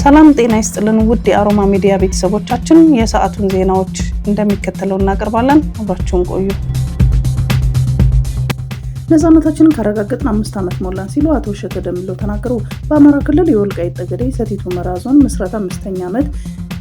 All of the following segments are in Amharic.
ሰላም ጤና ይስጥልን ውድ የአሮማ ሚዲያ ቤተሰቦቻችን፣ የሰዓቱን ዜናዎች እንደሚከተለው እናቀርባለን። አብራችሁን ቆዩ። ነፃነታችንን ካረጋገጥን 5 ዓመት ሞላን ሲሉ አቶ እሸተ ደምለው ተናገሩ። በአማራ ክልል የወልቃይት ጠገዴ ሰቲት ሁመራ ዞን ምስረታ 5ኛ ዓመት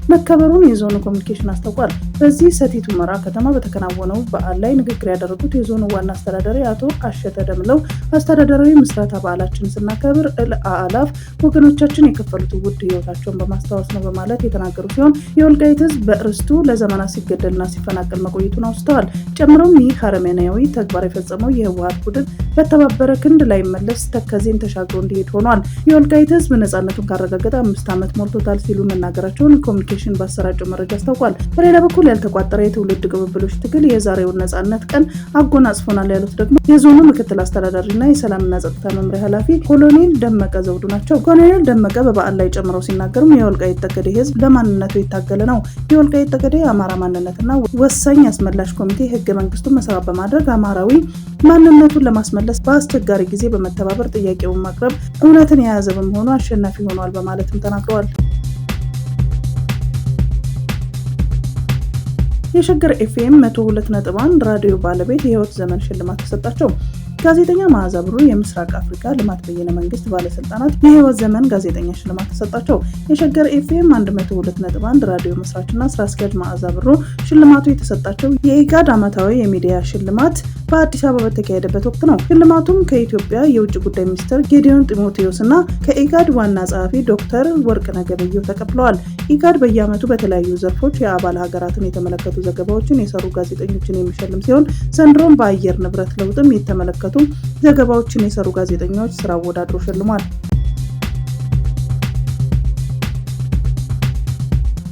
መከበሩን የዞኑ ኮሚኒኬሽን አስታውቋል። በዚህ ሰቲት ሁመራ ከተማ በተከናወነው በዓል ላይ ንግግር ያደረጉት የዞኑ ዋና አስተዳዳሪ አቶ እሸተ ደምለው አስተዳደራዊ ምስረታ በዓላችን ስናከብር አላፍ ወገኖቻችን የከፈሉት ውድ ህይወታቸውን በማስታወስ ነው በማለት የተናገሩ ሲሆን የወልቃይት ህዝብ በእርስቱ ለዘመናት ሲገደልና ሲፈናቀል መቆየቱን አውስተዋል። ጨምሮም ይህ አረመኔያዊ ተግባር የፈጸመው የህወሓት ቡድን በተባበረ ክንድ ላይ መለስ ተከዜን ተሻግሮ እንዲሄድ ሆኗል። የወልቃይት ህዝብ ነፃነቱን ካረጋገጠ 5 ዓመት ሞልቶታል ሲሉ መናገራቸውን ኮሚኒኬሽን ባሰራጨው መረጃ አስታውቋል። በሌላ በኩል ያልተቋጠረ የትውልድ ቅብብሎች ትግል የዛሬውን ነፃነት ቀን አጎናጽፎናል ያሉት ደግሞ የዞኑ ምክትል አስተዳዳሪና የሰላምና ጸጥታ መምሪያ ኃላፊ ኮሎኔል ደመቀ ዘውዱ ናቸው። ኮሎኔል ደመቀ በበዓል ላይ ጨምረው ሲናገሩም የወልቃይት ጠገዴ ህዝብ ለማንነቱ የታገለ ነው። የወልቃይት ጠገዴ የአማራ ማንነትና ወሳኝ አስመላሽ ኮሚቴ ህገ መንግስቱን መሰረት በማድረግ አማራዊ ማንነቱን ለማስመለስ በአስቸጋሪ ጊዜ በመተባበር ጥያቄውን ማቅረብ እውነትን የያዘ በመሆኑ አሸናፊ ሆኗል በማለትም ተናግረዋል። የሸገር ኤፍኤም 102.1 ራዲዮ ባለቤት የህይወት ዘመን ሽልማት ተሰጣቸው። ጋዜጠኛ መዓዛ ብሩ የምስራቅ አፍሪካ ልማት በየነ መንግስት ባለስልጣናት የህይወት ዘመን ጋዜጠኛ ሽልማት ተሰጣቸው። የሸገር ኤፍኤም 102.1 ራዲዮ መስራችና ስራ አስኪያጅ መዓዛ ብሩ ሽልማቱ የተሰጣቸው የኢጋድ ዓመታዊ የሚዲያ ሽልማት በአዲስ አበባ በተካሄደበት ወቅት ነው። ሽልማቱም ከኢትዮጵያ የውጭ ጉዳይ ሚኒስትር ጌዲዮን ጢሞቴዎስ እና ከኢጋድ ዋና ጸሐፊ ዶክተር ወርቅነህ ገበየሁ ተቀብለዋል። ኢጋድ በየዓመቱ በተለያዩ ዘርፎች የአባል ሀገራትን የተመለከቱ ዘገባዎችን የሰሩ ጋዜጠኞችን የሚሸልም ሲሆን ዘንድሮም በአየር ንብረት ለውጥም የተመለከቱ ዘገባዎችን የሰሩ ጋዜጠኞች ስራ አወዳድሮ ሸልሟል።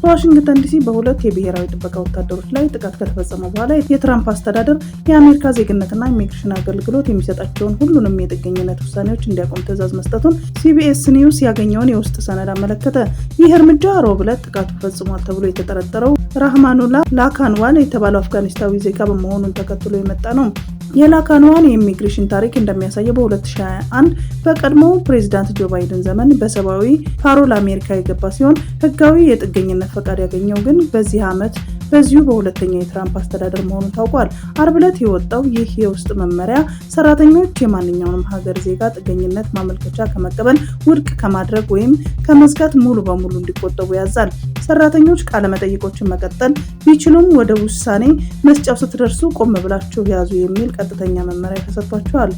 በዋሽንግተን ዲሲ በሁለት የብሔራዊ ጥበቃ ወታደሮች ላይ ጥቃት ከተፈጸመ በኋላ የትራምፕ አስተዳደር የአሜሪካ ዜግነትና ኢሚግሬሽን አገልግሎት የሚሰጣቸውን ሁሉንም የጥገኝነት ውሳኔዎች እንዲያቆም ትዕዛዝ መስጠቱን ሲቢኤስ ኒውስ ያገኘውን የውስጥ ሰነድ አመለከተ። ይህ እርምጃ ሮብ ዕለት ጥቃቱ ፈጽሟል ተብሎ የተጠረጠረው ራህማኑላ ላካንዋን የተባለው አፍጋኒስታዊ ዜጋ በመሆኑን ተከትሎ የመጣ ነው። የላካንዋን የኢሚግሬሽን ታሪክ እንደሚያሳየው በ2021 በቀድሞው ፕሬዚዳንት ጆ ባይደን ዘመን በሰብአዊ ፓሮል አሜሪካ የገባ ሲሆን ህጋዊ የጥገኝነት ፈቃድ ያገኘው ግን በዚህ ዓመት በዚሁ በሁለተኛው የትራምፕ አስተዳደር መሆኑን ታውቋል። አርብ ዕለት የወጣው ይህ የውስጥ መመሪያ ሰራተኞች የማንኛውንም ሀገር ዜጋ ጥገኝነት ማመልከቻ ከመቀበል ውድቅ ከማድረግ ወይም ከመዝጋት ሙሉ በሙሉ እንዲቆጠቡ ያዛል። ሰራተኞች ቃለ መጠይቆችን መቀጠል ቢችሉም ወደ ውሳኔ መስጫው ስትደርሱ ቆም ብላችሁ ያዙ የሚል ቀጥተኛ መመሪያ ተሰጥቷቸዋል።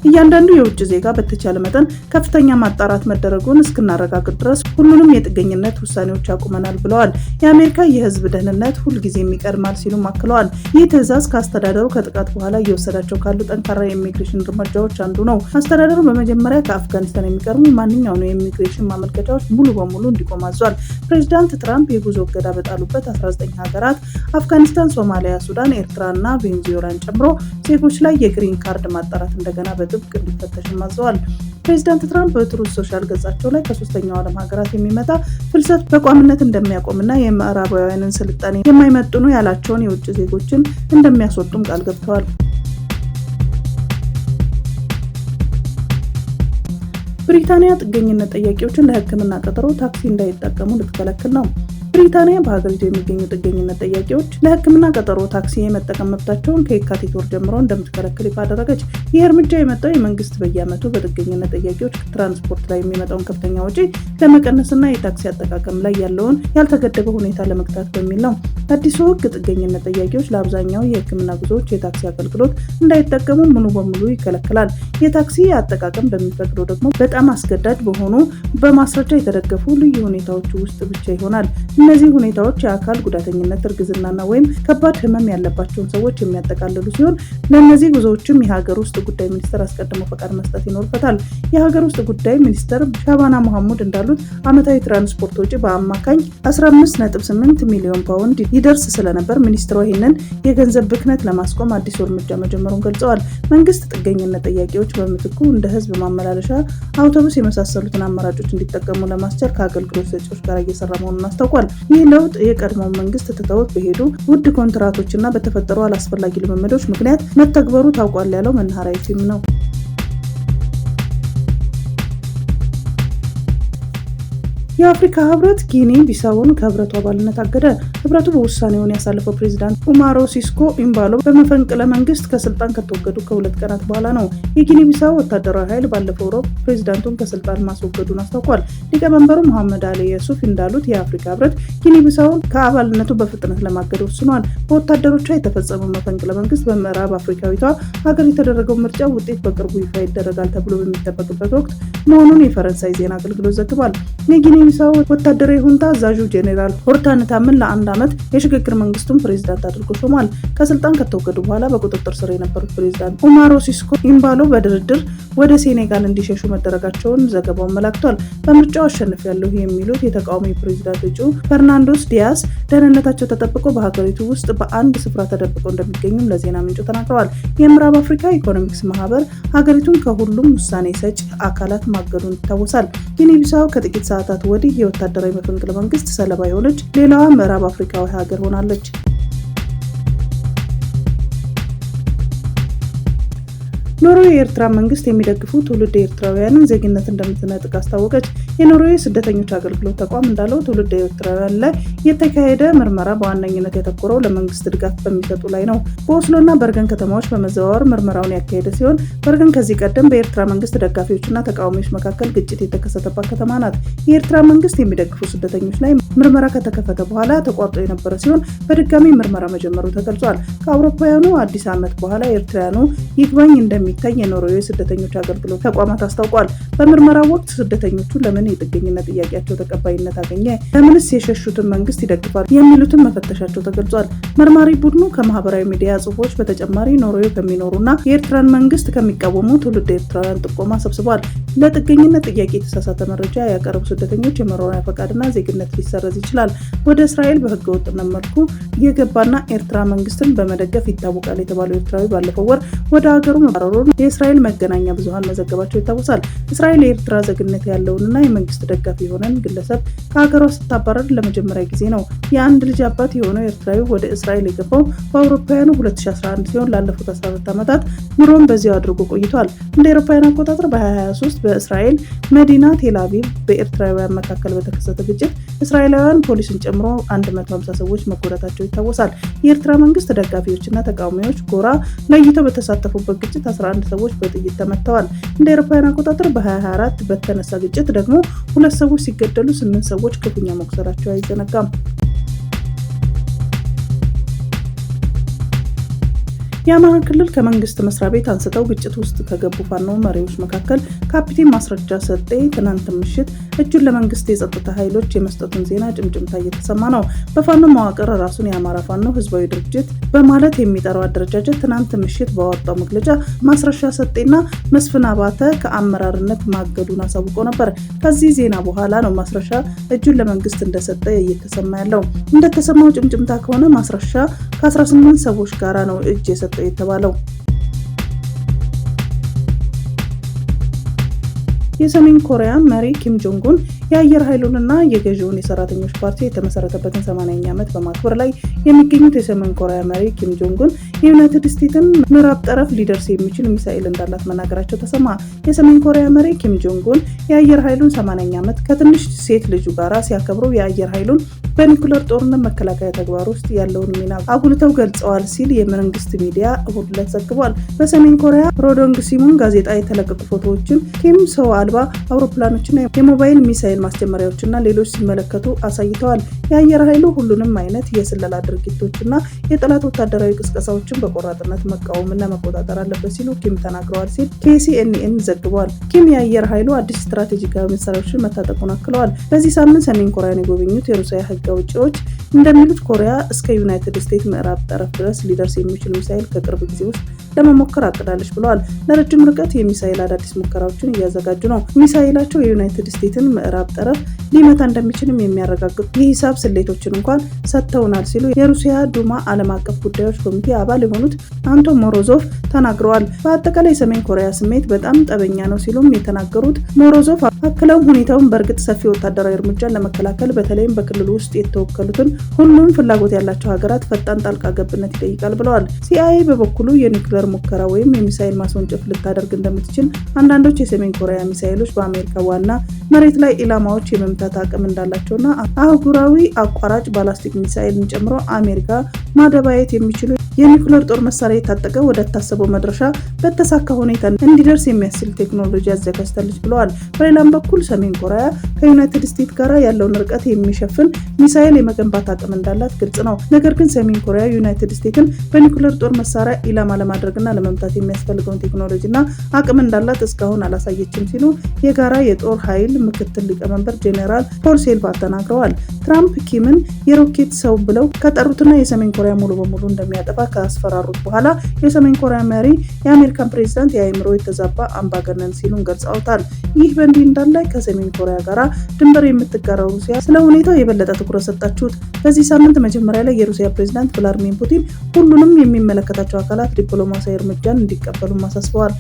እያንዳንዱ የውጭ ዜጋ በተቻለ መጠን ከፍተኛ ማጣራት መደረጉን እስክናረጋግጥ ድረስ ሁሉንም የጥገኝነት ውሳኔዎች ያቁመናል ብለዋል። የአሜሪካ የህዝብ ደህንነት ሁልጊዜም ይቀድማል ሲሉም አክለዋል። ይህ ትዕዛዝ ከአስተዳደሩ ከጥቃት በኋላ እየወሰዳቸው ካሉ ጠንካራ የኢሚግሬሽን እርምጃዎች አንዱ ነው። አስተዳደሩ በመጀመሪያ ከአፍጋኒስታን የሚቀርቡ ማንኛውም የኢሚግሬሽን ማመልከቻዎች ሙሉ በሙሉ እንዲቆም አዟል። ፕሬዚዳንት ትራምፕ የጉዞ እገዳ በጣሉበት 19 ሀገራት አፍጋኒስታን፣ ሶማሊያ፣ ሱዳን፣ ኤርትራ እና ቬንዙዌላን ጨምሮ ዜጎች ላይ የግሪን ካርድ ማጣራት እንደገና ጥብቅ እንዲፈተሽም አዘዋል። ፕሬዚዳንት ትራምፕ በትሩዝ ሶሻል ገጻቸው ላይ ከ3ኛው ዓለም ሀገራት የሚመጣ ፍልሰት በቋሚነት እንደሚያቆምና የምዕራባውያንን ስልጣኔ የማይመጥኑ ያላቸውን የውጭ ዜጎችን እንደሚያስወጡም ቃል ገብተዋል። ብሪታንያ ጥገኝነት ጠያቂዎችን ለሕክምና ቀጠሮ ታክሲ እንዳይጠቀሙ ልትከለክል ነው። ብሪታንያ በሀገሪቱ የሚገኙ ጥገኝነት ጠያቂዎች ለሕክምና ቀጠሮ ታክሲ የመጠቀም መብታቸውን ከየካቲት ወር ጀምሮ እንደምትከለክል ይፋ አደረገች። ይህ እርምጃ የመጣው የመንግስት በየዓመቱ በጥገኝነት ጠያቂዎች ትራንስፖርት ላይ የሚመጣውን ከፍተኛ ወጪ ለመቀነስና የታክሲ አጠቃቀም ላይ ያለውን ያልተገደበ ሁኔታ ለመግታት በሚል ነው። አዲሱ ሕግ ጥገኝነት ጠያቂዎች ለአብዛኛው የሕክምና ጉዞዎች የታክሲ አገልግሎት እንዳይጠቀሙ ሙሉ በሙሉ ይከለክላል። የታክሲ አጠቃቀም በሚፈቅደው ደግሞ በጣም አስገዳጅ በሆኑ በማስረጃ የተደገፉ ልዩ ሁኔታዎች ውስጥ ብቻ ይሆናል። እነዚህ ሁኔታዎች የአካል ጉዳተኝነት፣ እርግዝናና ወይም ከባድ ህመም ያለባቸውን ሰዎች የሚያጠቃልሉ ሲሆን ለእነዚህ ጉዞዎችም የሀገር ውስጥ ጉዳይ ሚኒስቴር አስቀድሞ ፈቃድ መስጠት ይኖርበታል። የሀገር ውስጥ ጉዳይ ሚኒስትር ሻባና መሐሙድ እንዳሉት ዓመታዊ ትራንስፖርት ወጪ በአማካኝ 15.8 ሚሊዮን ፓውንድ ይደርስ ስለነበር ሚኒስትሯ ይህንን የገንዘብ ብክነት ለማስቆም አዲሱ እርምጃ መጀመሩን ገልጸዋል። መንግስት ጥገኝነት ጠያቂዎች በምትኩ እንደ ህዝብ ማመላለሻ፣ አውቶቡስ የመሳሰሉትን አማራጮች እንዲጠቀሙ ለማስቻል ከአገልግሎት ሰጪዎች ጋር እየሰራ መሆኑን አስታውቋል። ይህ ለውጥ የቀድሞው መንግስት ትተውት በሄዱ ውድ ኮንትራቶችና በተፈጠሩ አላስፈላጊ ልምምዶች ምክንያት መተግበሩ ታውቋል ያለው መናኸሪያ ኤፍኤም ነው። የአፍሪካ ህብረት ጊኒ ቢሳውን ከህብረቱ አባልነት አገደ። ህብረቱ በውሳኔውን ያሳለፈው ፕሬዚዳንት ኡማሮ ሲስኮ ኢምባሎ በመፈንቅለ መንግስት ከስልጣን ከተወገዱ ከ2 ቀናት በኋላ ነው። የጊኒ ቢሳው ወታደራዊ ኃይል ባለፈው ሮብ ፕሬዚዳንቱን ከስልጣን ማስወገዱን አስታውቋል። ሊቀመንበሩ መሐመድ አሊ የሱፍ እንዳሉት የአፍሪካ ህብረት ጊኒ ቢሳውን ከአባልነቱ በፍጥነት ለማገድ ወስኗል። በወታደሮቿ የተፈጸመው መፈንቅለ መንግስት በምዕራብ አፍሪካዊቷ ሀገር የተደረገው ምርጫ ውጤት በቅርቡ ይፋ ይደረጋል ተብሎ በሚጠበቅበት ወቅት መሆኑን የፈረንሳይ ዜና አገልግሎት ዘግቧል። የጊኒ ቢሳው ወታደራዊ ሁንታ አዛዡ ጄኔራል ሆርታን ታምን ለ1 ዓመት የሽግግር መንግስቱን ፕሬዚዳንት አድርጎ ሾሟል። ከስልጣን ከተወገዱ በኋላ በቁጥጥር ስር የነበሩት ፕሬዚዳንት ኡማሮ ሲስኮ ኢምባሎ በድርድር ወደ ሴኔጋል እንዲሸሹ መደረጋቸውን ዘገባው አመላክቷል። በምርጫው አሸንፊያለሁ የሚሉት የተቃዋሚ ፕሬዚዳንት እጩ ፈርናንዶስ ዲያስ ደህንነታቸው ተጠብቆ በሀገሪቱ ውስጥ በአንድ ስፍራ ተደብቀው እንደሚገኙም ለዜና ምንጩ ተናግረዋል። የምዕራብ አፍሪካ ኢኮኖሚክስ ማህበር ሀገሪቱን ከሁሉም ውሳኔ ሰጪ አካላት ማገዱን ይታወሳል። ጊኒ ቢሳው ከጥቂት ሰዓታት ወዲህ የወታደራዊ መፈንቅለ መንግስት ሰለባ የሆነች ሌላዋ ምዕራብ አፍሪካዊ ሀገር ሆናለች። ኖርዌይ የኤርትራ መንግስት የሚደግፉ ትውልድ ኤርትራውያንን ዜግነት እንደምትነጥቅ አስታወቀች። የኖርዌይ ስደተኞች አገልግሎት ተቋም እንዳለው ትውልድ ኤርትራውያን ላይ የተካሄደ ምርመራ በዋነኝነት ያተኮረው ለመንግስት ድጋፍ በሚሰጡ ላይ ነው። በኦስሎና በርገን ከተማዎች በመዘዋወር ምርመራውን ያካሄደ ሲሆን በርገን ከዚህ ቀደም በኤርትራ መንግስት ደጋፊዎችና ተቃዋሚዎች መካከል ግጭት የተከሰተባት ከተማ ናት። የኤርትራ መንግስት የሚደግፉ ስደተኞች ላይ ምርመራ ከተከፈተ በኋላ ተቋርጦ የነበረ ሲሆን በድጋሚ ምርመራ መጀመሩ ተገልጿል። ከአውሮፓውያኑ አዲስ ዓመት በኋላ ኤርትራውያኑ ይግባኝ እንደሚታይ የኖርዌይ ስደተኞች አገልግሎት ተቋማት አስታውቋል። በምርመራው ወቅት ስደተኞቹ ለምን የጥገኝነት ጥያቄያቸው ተቀባይነት አገኘ፣ ለምንስ የሸሹትን መንግስት ይደግፋሉ የሚሉትን መፈተሻቸው ተገልጿል። መርማሪ ቡድኑ ከማህበራዊ ሚዲያ ጽሁፎች በተጨማሪ ኖርዌይ ከሚኖሩና የኤርትራን መንግስት ከሚቃወሙ ትውልድ ኤርትራውያን ጥቆማ ሰብስቧል። ለጥገኝነት ጥያቄ የተሳሳተ መረጃ ያቀረቡ ስደተኞች የመኖሪያ ፈቃድና ዜግነት ሊሰረዝ ይችላል። ወደ እስራኤል በህገወጥነት መልኩ የገባና ኤርትራ መንግስትን በመደገፍ ይታወቃል የተባለው ኤርትራዊ ባለፈው ወር ወደ ሀገሩ መባረሩን የእስራኤል መገናኛ ብዙሃን መዘገባቸው ይታወሳል። እስራኤል የኤርትራ ዜግነት ያለውንና የመንግስት ደጋፊ የሆነን ግለሰብ ከሀገሯ ስታባረር ለመጀመሪያ ጊዜ ነው። የአንድ ልጅ አባት የሆነው ኤርትራዊ ወደ እስራኤል የገባው በአውሮፓውያኑ 2011 ሲሆን ላለፉት 14 ዓመታት ኑሮን በዚያው አድርጎ ቆይቷል። እንደ አውሮፓውያን አቆጣጠር በ2023 በእስራኤል መዲና ቴል አቪቭ በኤርትራውያን መካከል በተከሰተ ግጭት እስራኤላውያን ፖሊስን ጨምሮ 150 ሰዎች መጎዳታቸው ይታወሳል። የኤርትራ መንግስት ደጋፊዎችና ተቃዋሚዎች ጎራ ለይተው በተሳተፉበት ግጭት 11 ሰዎች በጥይት ተመተዋል። እንደ አውሮፓውያን አቆጣጠር በ2024 በተነሳ ግጭት ደግሞ 2 ሰዎች ሲገደሉ 8 ሰዎች ክፉኛ መቁሰላቸው አይዘነጋም። የአማራ ክልል ከመንግስት መስሪያ ቤት አንስተው ግጭት ውስጥ ከገቡ ፋኖ መሪዎች መካከል ካፒቴን ማስረጃ ሰጤ ትናንት ምሽት እጁን ለመንግስት የጸጥታ ኃይሎች የመስጠቱን ዜና ጭምጭምታ እየተሰማ ነው። በፋኖ መዋቅር ራሱን የአማራ ፋኖ ህዝባዊ ድርጅት በማለት የሚጠራው አደረጃጀት ትናንት ምሽት ባወጣው መግለጫ ማስረሻ ሰጤና መስፍን አባተ ከአመራርነት ማገዱን አሳውቆ ነበር። ከዚህ ዜና በኋላ ነው ማስረሻ እጁን ለመንግስት እንደሰጠ እየተሰማ ያለው። እንደተሰማው ጭምጭምታ ከሆነ ማስረሻ ከ18 ሰዎች ጋራ ነው እጅ የሰጠው የተባለው። የሰሜን ኮሪያ መሪ ኪም ጆንግ ኡን የአየር ኃይሉንና የገዢውን የሰራተኞች ፓርቲ የተመሰረተበትን 80ኛ ዓመት በማክበር ላይ የሚገኙት የሰሜን ኮሪያ መሪ ኪም ጆንግ ኡን የዩናይትድ ስቴትስን ምዕራብ ጠረፍ ሊደርስ የሚችል ሚሳኤል እንዳላት መናገራቸው ተሰማ። የሰሜን ኮሪያ መሪ ኪም ጆንግ ኡን የአየር ኃይሉን 80ኛ ዓመት ከትንሽ ሴት ልጁ ጋር ሲያከብሩ የአየር ኃይሉን በኒኩለር ጦርነት መከላከያ ተግባር ውስጥ ያለውን ሚና አጉልተው ገልጸዋል ሲል የመንግስት ሚዲያ እሁድ ዕለት ዘግቧል። በሰሜን ኮሪያ ሮዶንግ ሲሙን ጋዜጣ የተለቀቁ ፎቶዎችን ኪም ሰው አልባ አውሮፕላኖችና የሞባይል ሚሳኤል ማስጀመሪያዎችና ሌሎች ሲመለከቱ አሳይተዋል። የአየር ኃይሉ ሁሉንም አይነት የስለላ ድርጊቶችና የጠላት ወታደራዊ ቅስቀሳዎችን በቆራጥነት መቃወምና መቆጣጠር አለበት ሲሉ ኪም ተናግረዋል ሲል KCNN ዘግቧል። ኪም የአየር ኃይሉ አዲስ ስትራቴጂካዊ መሳሪያዎችን መታጠቁን አክለዋል። በዚህ ሳምንት ሰሜን ኮሪያን የጎበኙት የሩሲያ ህግ አውጪዎች እንደሚሉት ኮሪያ እስከ ዩናይትድ ስቴትስ ምዕራብ ጠረፍ ድረስ ሊደርስ የሚችል ሚሳኤል ከቅርብ ጊዜ ውስጥ ለመሞከር አቅዳለች ብለዋል። ለረጅም ርቀት የሚሳኤል አዳዲስ ሙከራዎችን እያዘጋጁ ነው። ሚሳኤላቸው የዩናይትድ ስቴትስን ምዕራብ ጠረፍ ሊመታ እንደሚችልም የሚያረጋግጡ የሂሳብ ስሌቶችን እንኳን ሰጥተውናል ሲሉ የሩሲያ ዱማ ዓለም አቀፍ ጉዳዮች ኮሚቴ አባል የሆኑት አንቶን ሞሮዞቭ ተናግረዋል። በአጠቃላይ ሰሜን ኮሪያ ስሜት በጣም ጠበኛ ነው ሲሉም የተናገሩት ሞሮዞቭ አክለውም ሁኔታውን በእርግጥ ሰፊ ወታደራዊ እርምጃን ለመከላከል በተለይም በክልሉ ውስጥ የተወከሉትን ሁሉም ፍላጎት ያላቸው ሀገራት ፈጣን ጣልቃ ገብነት ይጠይቃል ብለዋል። CIA በበኩሉ የኒውክሌር ሙከራ ወይም የሚሳኤል ማስወንጨፍ ልታደርግ እንደምትችል አንዳንዶች የሰሜን ኮሪያ ሚሳኤሎች በአሜሪካ ዋና መሬት ላይ ኢላማዎች የመምታት የመመከት አቅም እንዳላቸውና አህጉራዊ አቋራጭ ባላስቲክ ሚሳኤልን ጨምሮ አሜሪካ ማደባየት የሚችሉ የኒውክሌር ጦር መሳሪያ የታጠቀ ወደ ታሰበው መድረሻ በተሳካ ሁኔታ እንዲደርስ የሚያስችል ቴክኖሎጂ አዘጋጅታለች ብለዋል። በሌላም በኩል ሰሜን ኮሪያ ከዩናይትድ ስቴትስ ጋር ያለውን ርቀት የሚሸፍን ሚሳኤል የመገንባት አቅም እንዳላት ግልጽ ነው። ነገር ግን ሰሜን ኮሪያ ዩናይትድ ስቴትስን በኒውክሌር ጦር መሳሪያ ኢላማ ለማድረግና ለመምታት የሚያስፈልገውን ቴክኖሎጂና አቅም እንዳላት እስካሁን አላሳየችም ሲሉ የጋራ የጦር ኃይል ምክትል ሊቀመንበር ጄኔራል ፖል ሴልቫር ተናግረዋል። ትራምፕ ኪምን የሮኬት ሰው ብለው ከጠሩትና የሰሜን ኮሪያ ሙሉ በሙሉ እንደሚያጠፋ ካስፈራሩት በኋላ የሰሜን ኮሪያ መሪ የአሜሪካን ፕሬዝዳንት የአእምሮ የተዛባ አምባገነን ሲሉን ገልጸውታል። ይህ በእንዲህ እንዳለ ከሰሜን ኮሪያ ጋር ድንበር የምትጋራው ሩሲያ ስለ ሁኔታው የበለጠ ትኩረት ሰጣችሁት። በዚህ ሳምንት መጀመሪያ ላይ የሩሲያ ፕሬዝዳንት ቭላድሚር ፑቲን ሁሉንም የሚመለከታቸው አካላት ዲፕሎማሲያዊ እርምጃን እንዲቀበሉ አሳስበዋል።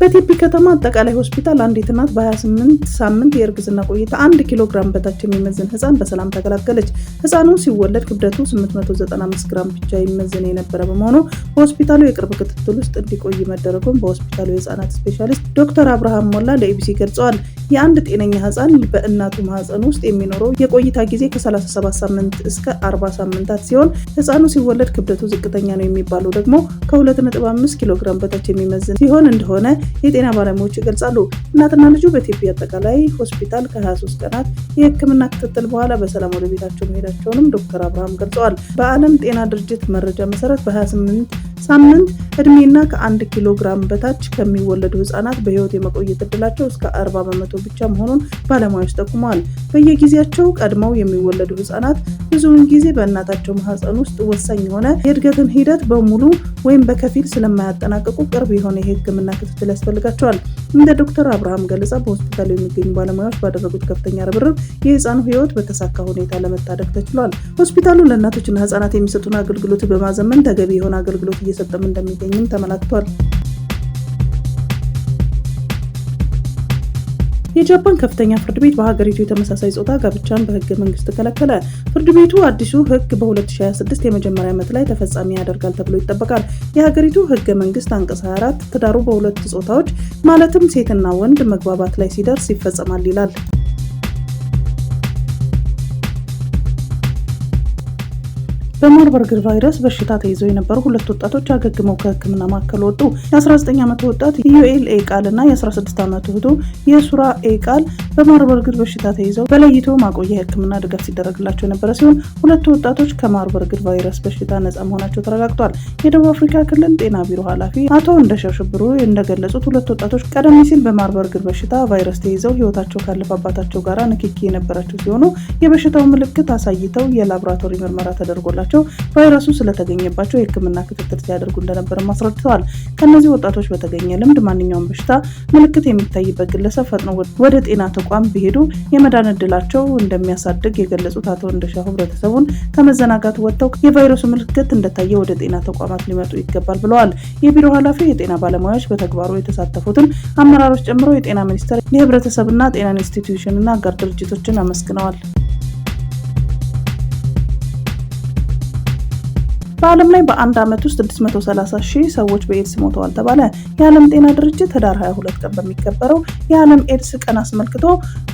በቴፒ ከተማ አጠቃላይ ሆስፒታል አንዲት እናት በ28 ሳምንት የእርግዝና ቆይታ 1 ኪሎ ግራም በታች የሚመዝን ህፃን በሰላም ተገላገለች። ህፃኑ ሲወለድ ክብደቱ 895 ግራም ብቻ ይመዝን የነበረ በመሆኑ በሆስፒታሉ የቅርብ ክትትል ውስጥ እንዲቆይ መደረጉን በሆስፒታሉ የህፃናት ስፔሻሊስት ዶክተር አብርሃም ሞላ ለኢቢሲ ገልጸዋል። የአንድ ጤነኛ ህፃን በእናቱ ማህፀን ውስጥ የሚኖረው የቆይታ ጊዜ ከ37 ሳምንት እስከ 40 ሳምንታት ሲሆን ህፃኑ ሲወለድ ክብደቱ ዝቅተኛ ነው የሚባለው ደግሞ ከ2.5 ኪሎ ግራም በታች የሚመዝን ሲሆን እንደሆነ የጤና ባለሙያዎች ይገልጻሉ። እናትና ልጁ በቴፒ አጠቃላይ ሆስፒታል ከ23 ቀናት የህክምና ክትትል በኋላ በሰላም ወደ ቤታቸው መሄዳቸውንም ዶክተር አብርሃም ገልጸዋል። በዓለም ጤና ድርጅት መረጃ መሰረት በ28 ሳምንት እድሜና ከ1 ኪሎ ግራም በታች ከሚወለዱ ህጻናት በህይወት የመቆየት እድላቸው እስከ 40 በመቶ ብቻ መሆኑን ባለሙያዎች ጠቁመዋል። በየጊዜያቸው ቀድመው የሚወለዱ ህጻናት ብዙውን ጊዜ በእናታቸው ማህፀን ውስጥ ወሳኝ የሆነ የእድገትን ሂደት በሙሉ ወይም በከፊል ስለማያጠናቅቁ ቅርብ የሆነ የህክምና ክትትል ያስፈልጋቸዋል። እንደ ዶክተር አብርሃም ገለጻ በሆስፒታሉ የሚገኙ ባለሙያዎች ባደረጉት ከፍተኛ ርብርብ የህፃኑ ህይወት በተሳካ ሁኔታ ለመታደግ ተችሏል። ሆስፒታሉ ለእናቶችና ህጻናት የሚሰጡን አገልግሎት በማዘመን ተገቢ የሆነ አገልግሎት እየሰጠም እንደሚገኝም ተመላክቷል። የጃፓን ከፍተኛ ፍርድ ቤት በሀገሪቱ የተመሳሳይ ጾታ ጋብቻን በህገ መንግስት ከለከለ። ፍርድ ቤቱ አዲሱ ህግ በ2026 የመጀመሪያ ዓመት ላይ ተፈጻሚ ያደርጋል ተብሎ ይጠበቃል። የሀገሪቱ ህገ መንግስት አንቀጽ 24 ትዳሩ በሁለት ጾታዎች ማለትም ሴትና ወንድ መግባባት ላይ ሲደርስ ይፈጸማል ይላል። በማርበርግ ቫይረስ በሽታ ተይዘው የነበሩ ሁለት ወጣቶች አገግመው ከህክምና ማዕከል ወጡ። የ19 ዓመቱ ወጣት ዩኤል ኤቃል እና የ16 ዓመቱ እህቱ የሱራ ኤቃል በማርበርግ በሽታ ተይዘው በለይቶ ማቆያ የህክምና ድጋፍ ሲደረግላቸው የነበረ ሲሆን ሁለቱ ወጣቶች ከማርበርግ ቫይረስ በሽታ ነጻ መሆናቸው ተረጋግጧል። የደቡብ አፍሪካ ክልል ጤና ቢሮ ኃላፊ አቶ እንደሸሽብሩ እንደገለጹት ሁለት ወጣቶች ቀደም ሲል በማርበርግ በሽታ ቫይረስ ተይዘው ህይወታቸው ካለፈ አባታቸው ጋር ንክኪ የነበራቸው ሲሆኑ የበሽታው ምልክት አሳይተው የላቦራቶሪ ምርመራ ተደርጎላቸው ቫይረሱ ስለተገኘባቸው የህክምና ክትትል ሲያደርጉ እንደነበር አስረድተዋል። ከነዚህ ወጣቶች በተገኘ ልምድ ማንኛውም በሽታ ምልክት የሚታይበት ግለሰብ ፈጥኖ ወደ ጤና ተቋም ቢሄዱ የመዳን እድላቸው እንደሚያሳድግ የገለጹት አቶ እንደሻው ህብረተሰቡን ከመዘናጋት ወጥተው የቫይረሱ ምልክት እንደታየ ወደ ጤና ተቋማት ሊመጡ ይገባል ብለዋል። የቢሮ ኃላፊ የጤና ባለሙያዎች በተግባሩ የተሳተፉትን አመራሮች ጨምሮ የጤና ሚኒስቴር፣ የህብረተሰብና ጤና ኢንስቲትዩሽንና አጋር ድርጅቶችን አመስግነዋል። በዓለም ላይ በአንድ ዓመት ውስጥ 630,000 ሰዎች በኤድስ ሞተዋል ተባለ። የዓለም ጤና ድርጅት ህዳር 22 ቀን በሚከበረው የዓለም ኤድስ ቀን አስመልክቶ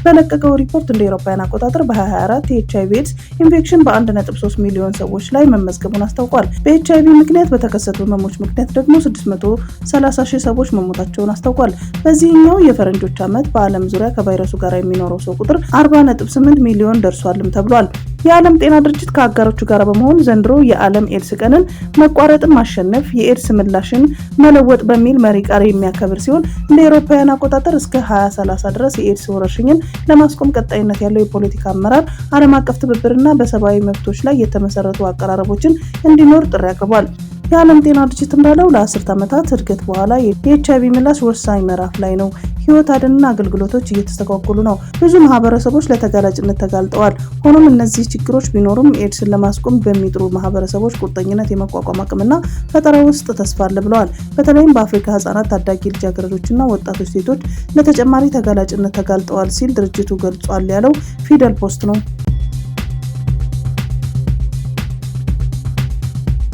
በለቀቀው ሪፖርት እንደ አውሮፓውያን አቆጣጠር በ2024 የኤችአይቪ ኤድስ ኢንፌክሽን በ1.3 ሚሊዮን ሰዎች ላይ መመዝገቡን አስታውቋል። በኤችአይቪ ምክንያት በተከሰቱ ህመሞች ምክንያት ደግሞ 630,000 ሰዎች መሞታቸውን አስታውቋል። በዚህኛው የፈረንጆች ዓመት በዓለም ዙሪያ ከቫይረሱ ጋር የሚኖረው ሰው ቁጥር 40.8 ሚሊዮን ደርሷልም ተብሏል። የዓለም ጤና ድርጅት ከአጋሮቹ ጋር በመሆን ዘንድሮ የዓለም ኤድስ ቀንን መቋረጥን ማሸነፍ የኤድስ ምላሽን መለወጥ በሚል መሪ ቃል የሚያከብር ሲሆን እንደ አውሮፓውያን አቆጣጠር እስከ 2030 ድረስ የኤድስ ወረርሽኝን ለማስቆም ቀጣይነት ያለው የፖለቲካ አመራር፣ ዓለም አቀፍ ትብብርና በሰብአዊ መብቶች ላይ የተመሰረቱ አቀራረቦችን እንዲኖር ጥሪ አቅርቧል። የዓለም ጤና ድርጅት እንዳለው ለ10 ዓመታት እድገት በኋላ የኤችአይቪ ምላሽ ወሳኝ ምዕራፍ ላይ ነው። ህይወት አድንና አገልግሎቶች እየተስተጓጎሉ ነው። ብዙ ማህበረሰቦች ለተጋላጭነት ተጋልጠዋል። ሆኖም እነዚህ ችግሮች ቢኖሩም ኤድስን ለማስቆም በሚጥሩ ማህበረሰቦች ቁርጠኝነት የመቋቋም አቅምና ፈጠራ ውስጥ ተስፋ አለ ብለዋል። በተለይም በአፍሪካ ህጻናት፣ ታዳጊ ልጃገረዶችና ወጣቶች ሴቶች ለተጨማሪ ተጋላጭነት ተጋልጠዋል ሲል ድርጅቱ ገልጿል ያለው ፊደል ፖስት ነው።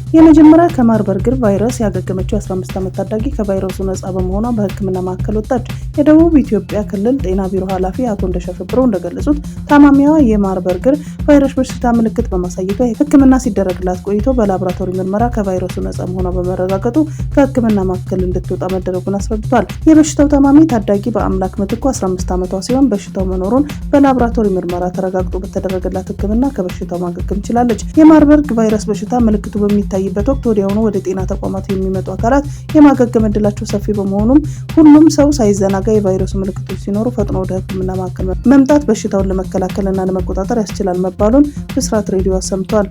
የመጀመሪያ ከማርበርግ ቫይረስ ያገገመችው 15 ዓመት ታዳጊ ከቫይረሱ ነጻ በመሆኗ በሕክምና ማዕከል ወጣች። የደቡብ ኢትዮጵያ ክልል ጤና ቢሮ ኃላፊ አቶ እንደሻው ሽብሩ እንደገለጹት ታማሚዋ የማርበርግ ቫይረስ በሽታ ምልክት በማሳየቷ ሕክምና ሲደረግላት ቆይቶ በላቦራቶሪ ምርመራ ከቫይረሱ ነጻ መሆኗ በመረጋገጡ ከሕክምና ማዕከል እንድትወጣ መደረጉን አስረድቷል። የበሽታው ታማሚ ታዳጊ በአምላክ ምትኩ 15 ዓመቷ ሲሆን በሽታው መኖሩን በላቦራቶሪ ምርመራ ተረጋግጦ በተደረገላት ሕክምና ከበሽታው ማገገም ችላለች። የማርበርግ ቫይረስ በሽታ ምልክቱ በሚታይበት ወቅት ወዲያውኑ ወደ ጤና ተቋማት የሚመጡ አካላት የማገገም እድላቸው ሰፊ በመሆኑም ሁሉም ሰው ሳይዘናጋ የቫይረሱ ምልክቶች ሲኖሩ ፈጥኖ ወደ ሕክምና ማዕከል መምጣት በሽታውን ለመከላከልና ለመቆጣጠር ያስችላል መባሉን ብስራት ሬዲዮ አሰምቷል።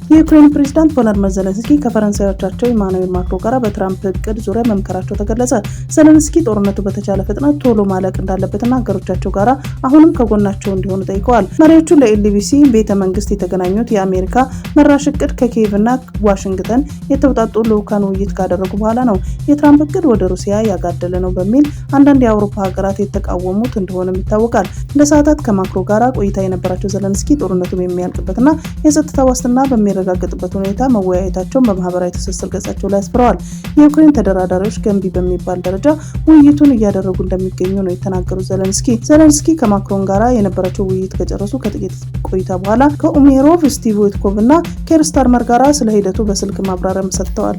የዩክሬን ፕሬዝዳንት ቮሎዲሚር ዜሌንስኪ ከፈረንሳዮቻቸው ኢማኑኤል ማክሮን ጋር በትራምፕ እቅድ ዙሪያ መምከራቸው ተገለጸ። ዜሌንስኪ ጦርነቱ በተቻለ ፍጥነት ቶሎ ማለቅ እንዳለበትና ሀገሮቻቸው ጋር አሁንም ከጎናቸው እንዲሆኑ ጠይቀዋል። መሪዎቹ ለኤልቢሲ ቤተ መንግስት የተገናኙት የአሜሪካ መራሽ እቅድ ከኪየቭና ዋሽንግተን የተውጣጡ ልዑካን ውይይት ካደረጉ በኋላ ነው። የትራምፕ እቅድ ወደ ሩሲያ ያጋደለ ነው በሚል አንዳንድ የአውሮፓ ሀገራት የተቃወሙት እንደሆነም ይታወቃል። ለሰዓታት ከማክሮን ጋር ቆይታ የነበራቸው ዜሌንስኪ ጦርነቱ የሚያልቅበትና የጸጥታ ዋስትና በሚረጋገጥበት ሁኔታ መወያየታቸውን በማህበራዊ ትስስር ገጻቸው ላይ አስፍረዋል። የዩክሬን ተደራዳሪዎች ገንቢ በሚባል ደረጃ ውይይቱን እያደረጉ እንደሚገኙ ነው የተናገሩት ዜሌንስኪ ከማክሮን ጋር የነበራቸው ውይይት ከጨረሱ ከጥቂት ቆይታ በኋላ ከኡሜሮቭ፣ ስቲቭ ዊትኮቭ እና ኬር ስታርመር ጋር ስለ ሂደቱ በስልክ ማብራሪያም ሰጥተዋል።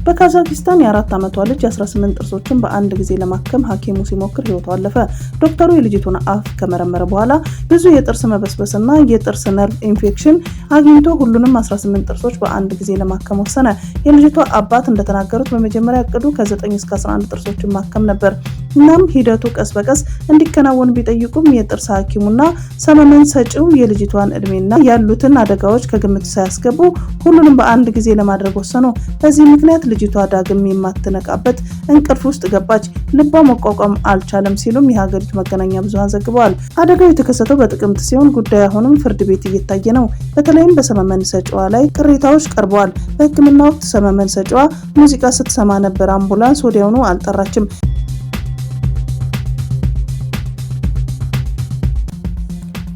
በካዛክስታን የ4 ዓመቷ ልጅ 18 ጥርሶችን በአንድ ጊዜ ለማከም ሐኪሙ ሲሞክር ህይወቱ አለፈ። ዶክተሩ የልጅቱን አፍ ከመረመረ በኋላ ብዙ የጥርስ መበስበስና የጥርስ ነርቭ ኢንፌክሽን አግኝቶ ሁሉንም 18 ጥርሶች በአንድ ጊዜ ለማከም ወሰነ። የልጅቷ አባት እንደተናገሩት በመጀመሪያ እቅዱ ከ9 እስከ 11 ጥርሶችን ማከም ነበር። እናም ሂደቱ ቀስ በቀስ እንዲከናወን ቢጠይቁም የጥርስ ሐኪሙና ሰመመን ሰጪው የልጅቷን እድሜና ያሉትን አደጋዎች ከግምት ሳያስገቡ ሁሉንም በአንድ ጊዜ ለማድረግ ወሰኑ። በዚህ ምክንያት ልጅቷ ዳግም የማትነቃበት እንቅልፍ ውስጥ ገባች። ልቧ መቋቋም አልቻለም ሲሉም የሀገሪቱ መገናኛ ብዙሃን ዘግበዋል። አደጋው የተከሰተው በጥቅምት ሲሆን ጉዳዩ አሁንም ፍርድ ቤት እየታየ ነው። በተለይም በሰመመን ሰጪዋ ላይ ቅሬታዎች ቀርበዋል። በሕክምና ወቅት ሰመመን ሰጪዋ ሙዚቃ ስትሰማ ነበር። አምቡላንስ ወዲያውኑ አልጠራችም።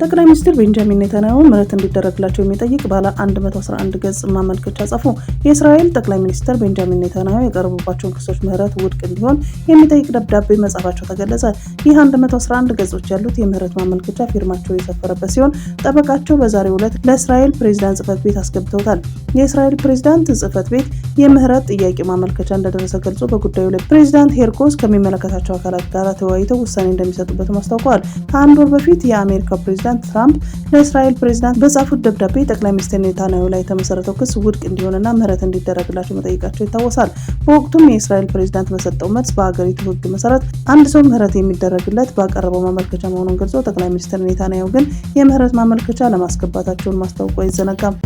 ጠቅላይ ሚኒስትር ቤንጃሚን ኔታንያሁ ምህረት እንዲደረግላቸው የሚጠይቅ ባለ 111 ገጽ ማመልከቻ ጻፉ። የእስራኤል ጠቅላይ ሚኒስትር ቤንጃሚን ኔታንያሁ የቀረቡባቸውን ክሶች ምህረት ውድቅ እንዲሆን የሚጠይቅ ደብዳቤ መጻፋቸው ተገለጸ። ይህ 111 ገጾች ያሉት የምህረት ማመልከቻ ፊርማቸው የሰፈረበት ሲሆን ጠበቃቸው በዛሬው ዕለት ለእስራኤል ፕሬዝዳንት ጽህፈት ቤት አስገብተውታል። የእስራኤል ፕሬዝዳንት ጽህፈት ቤት የምህረት ጥያቄ ማመልከቻ እንደደረሰ ገልጾ በጉዳዩ ላይ ፕሬዝዳንት ሄርኮስ ከሚመለከታቸው አካላት ጋር ተወያይተው ውሳኔ እንደሚሰጡበትም አስታውቀዋል። ከአንድ ወር በፊት የአሜሪካው ፕሬዝዳንት ትራምፕ ለእስራኤል ፕሬዝዳንት በጻፉት ደብዳቤ ጠቅላይ ሚኒስትር ኔታንያሁ ላይ የተመሰረተው ክስ ውድቅ እንዲሆንና ምህረት እንዲደረግላቸው መጠየቃቸው ይታወሳል። በወቅቱም የእስራኤል ፕሬዝዳንት በሰጠው መልስ በሀገሪቱ ሕግ መሰረት አንድ ሰው ምህረት የሚደረግለት ባቀረበው ማመልከቻ መሆኑን ገልጾ ጠቅላይ ሚኒስትር ኔታንያሁ ግን የምህረት ማመልከቻ ለማስገባታቸውን ማስታወቁ አይዘነጋም።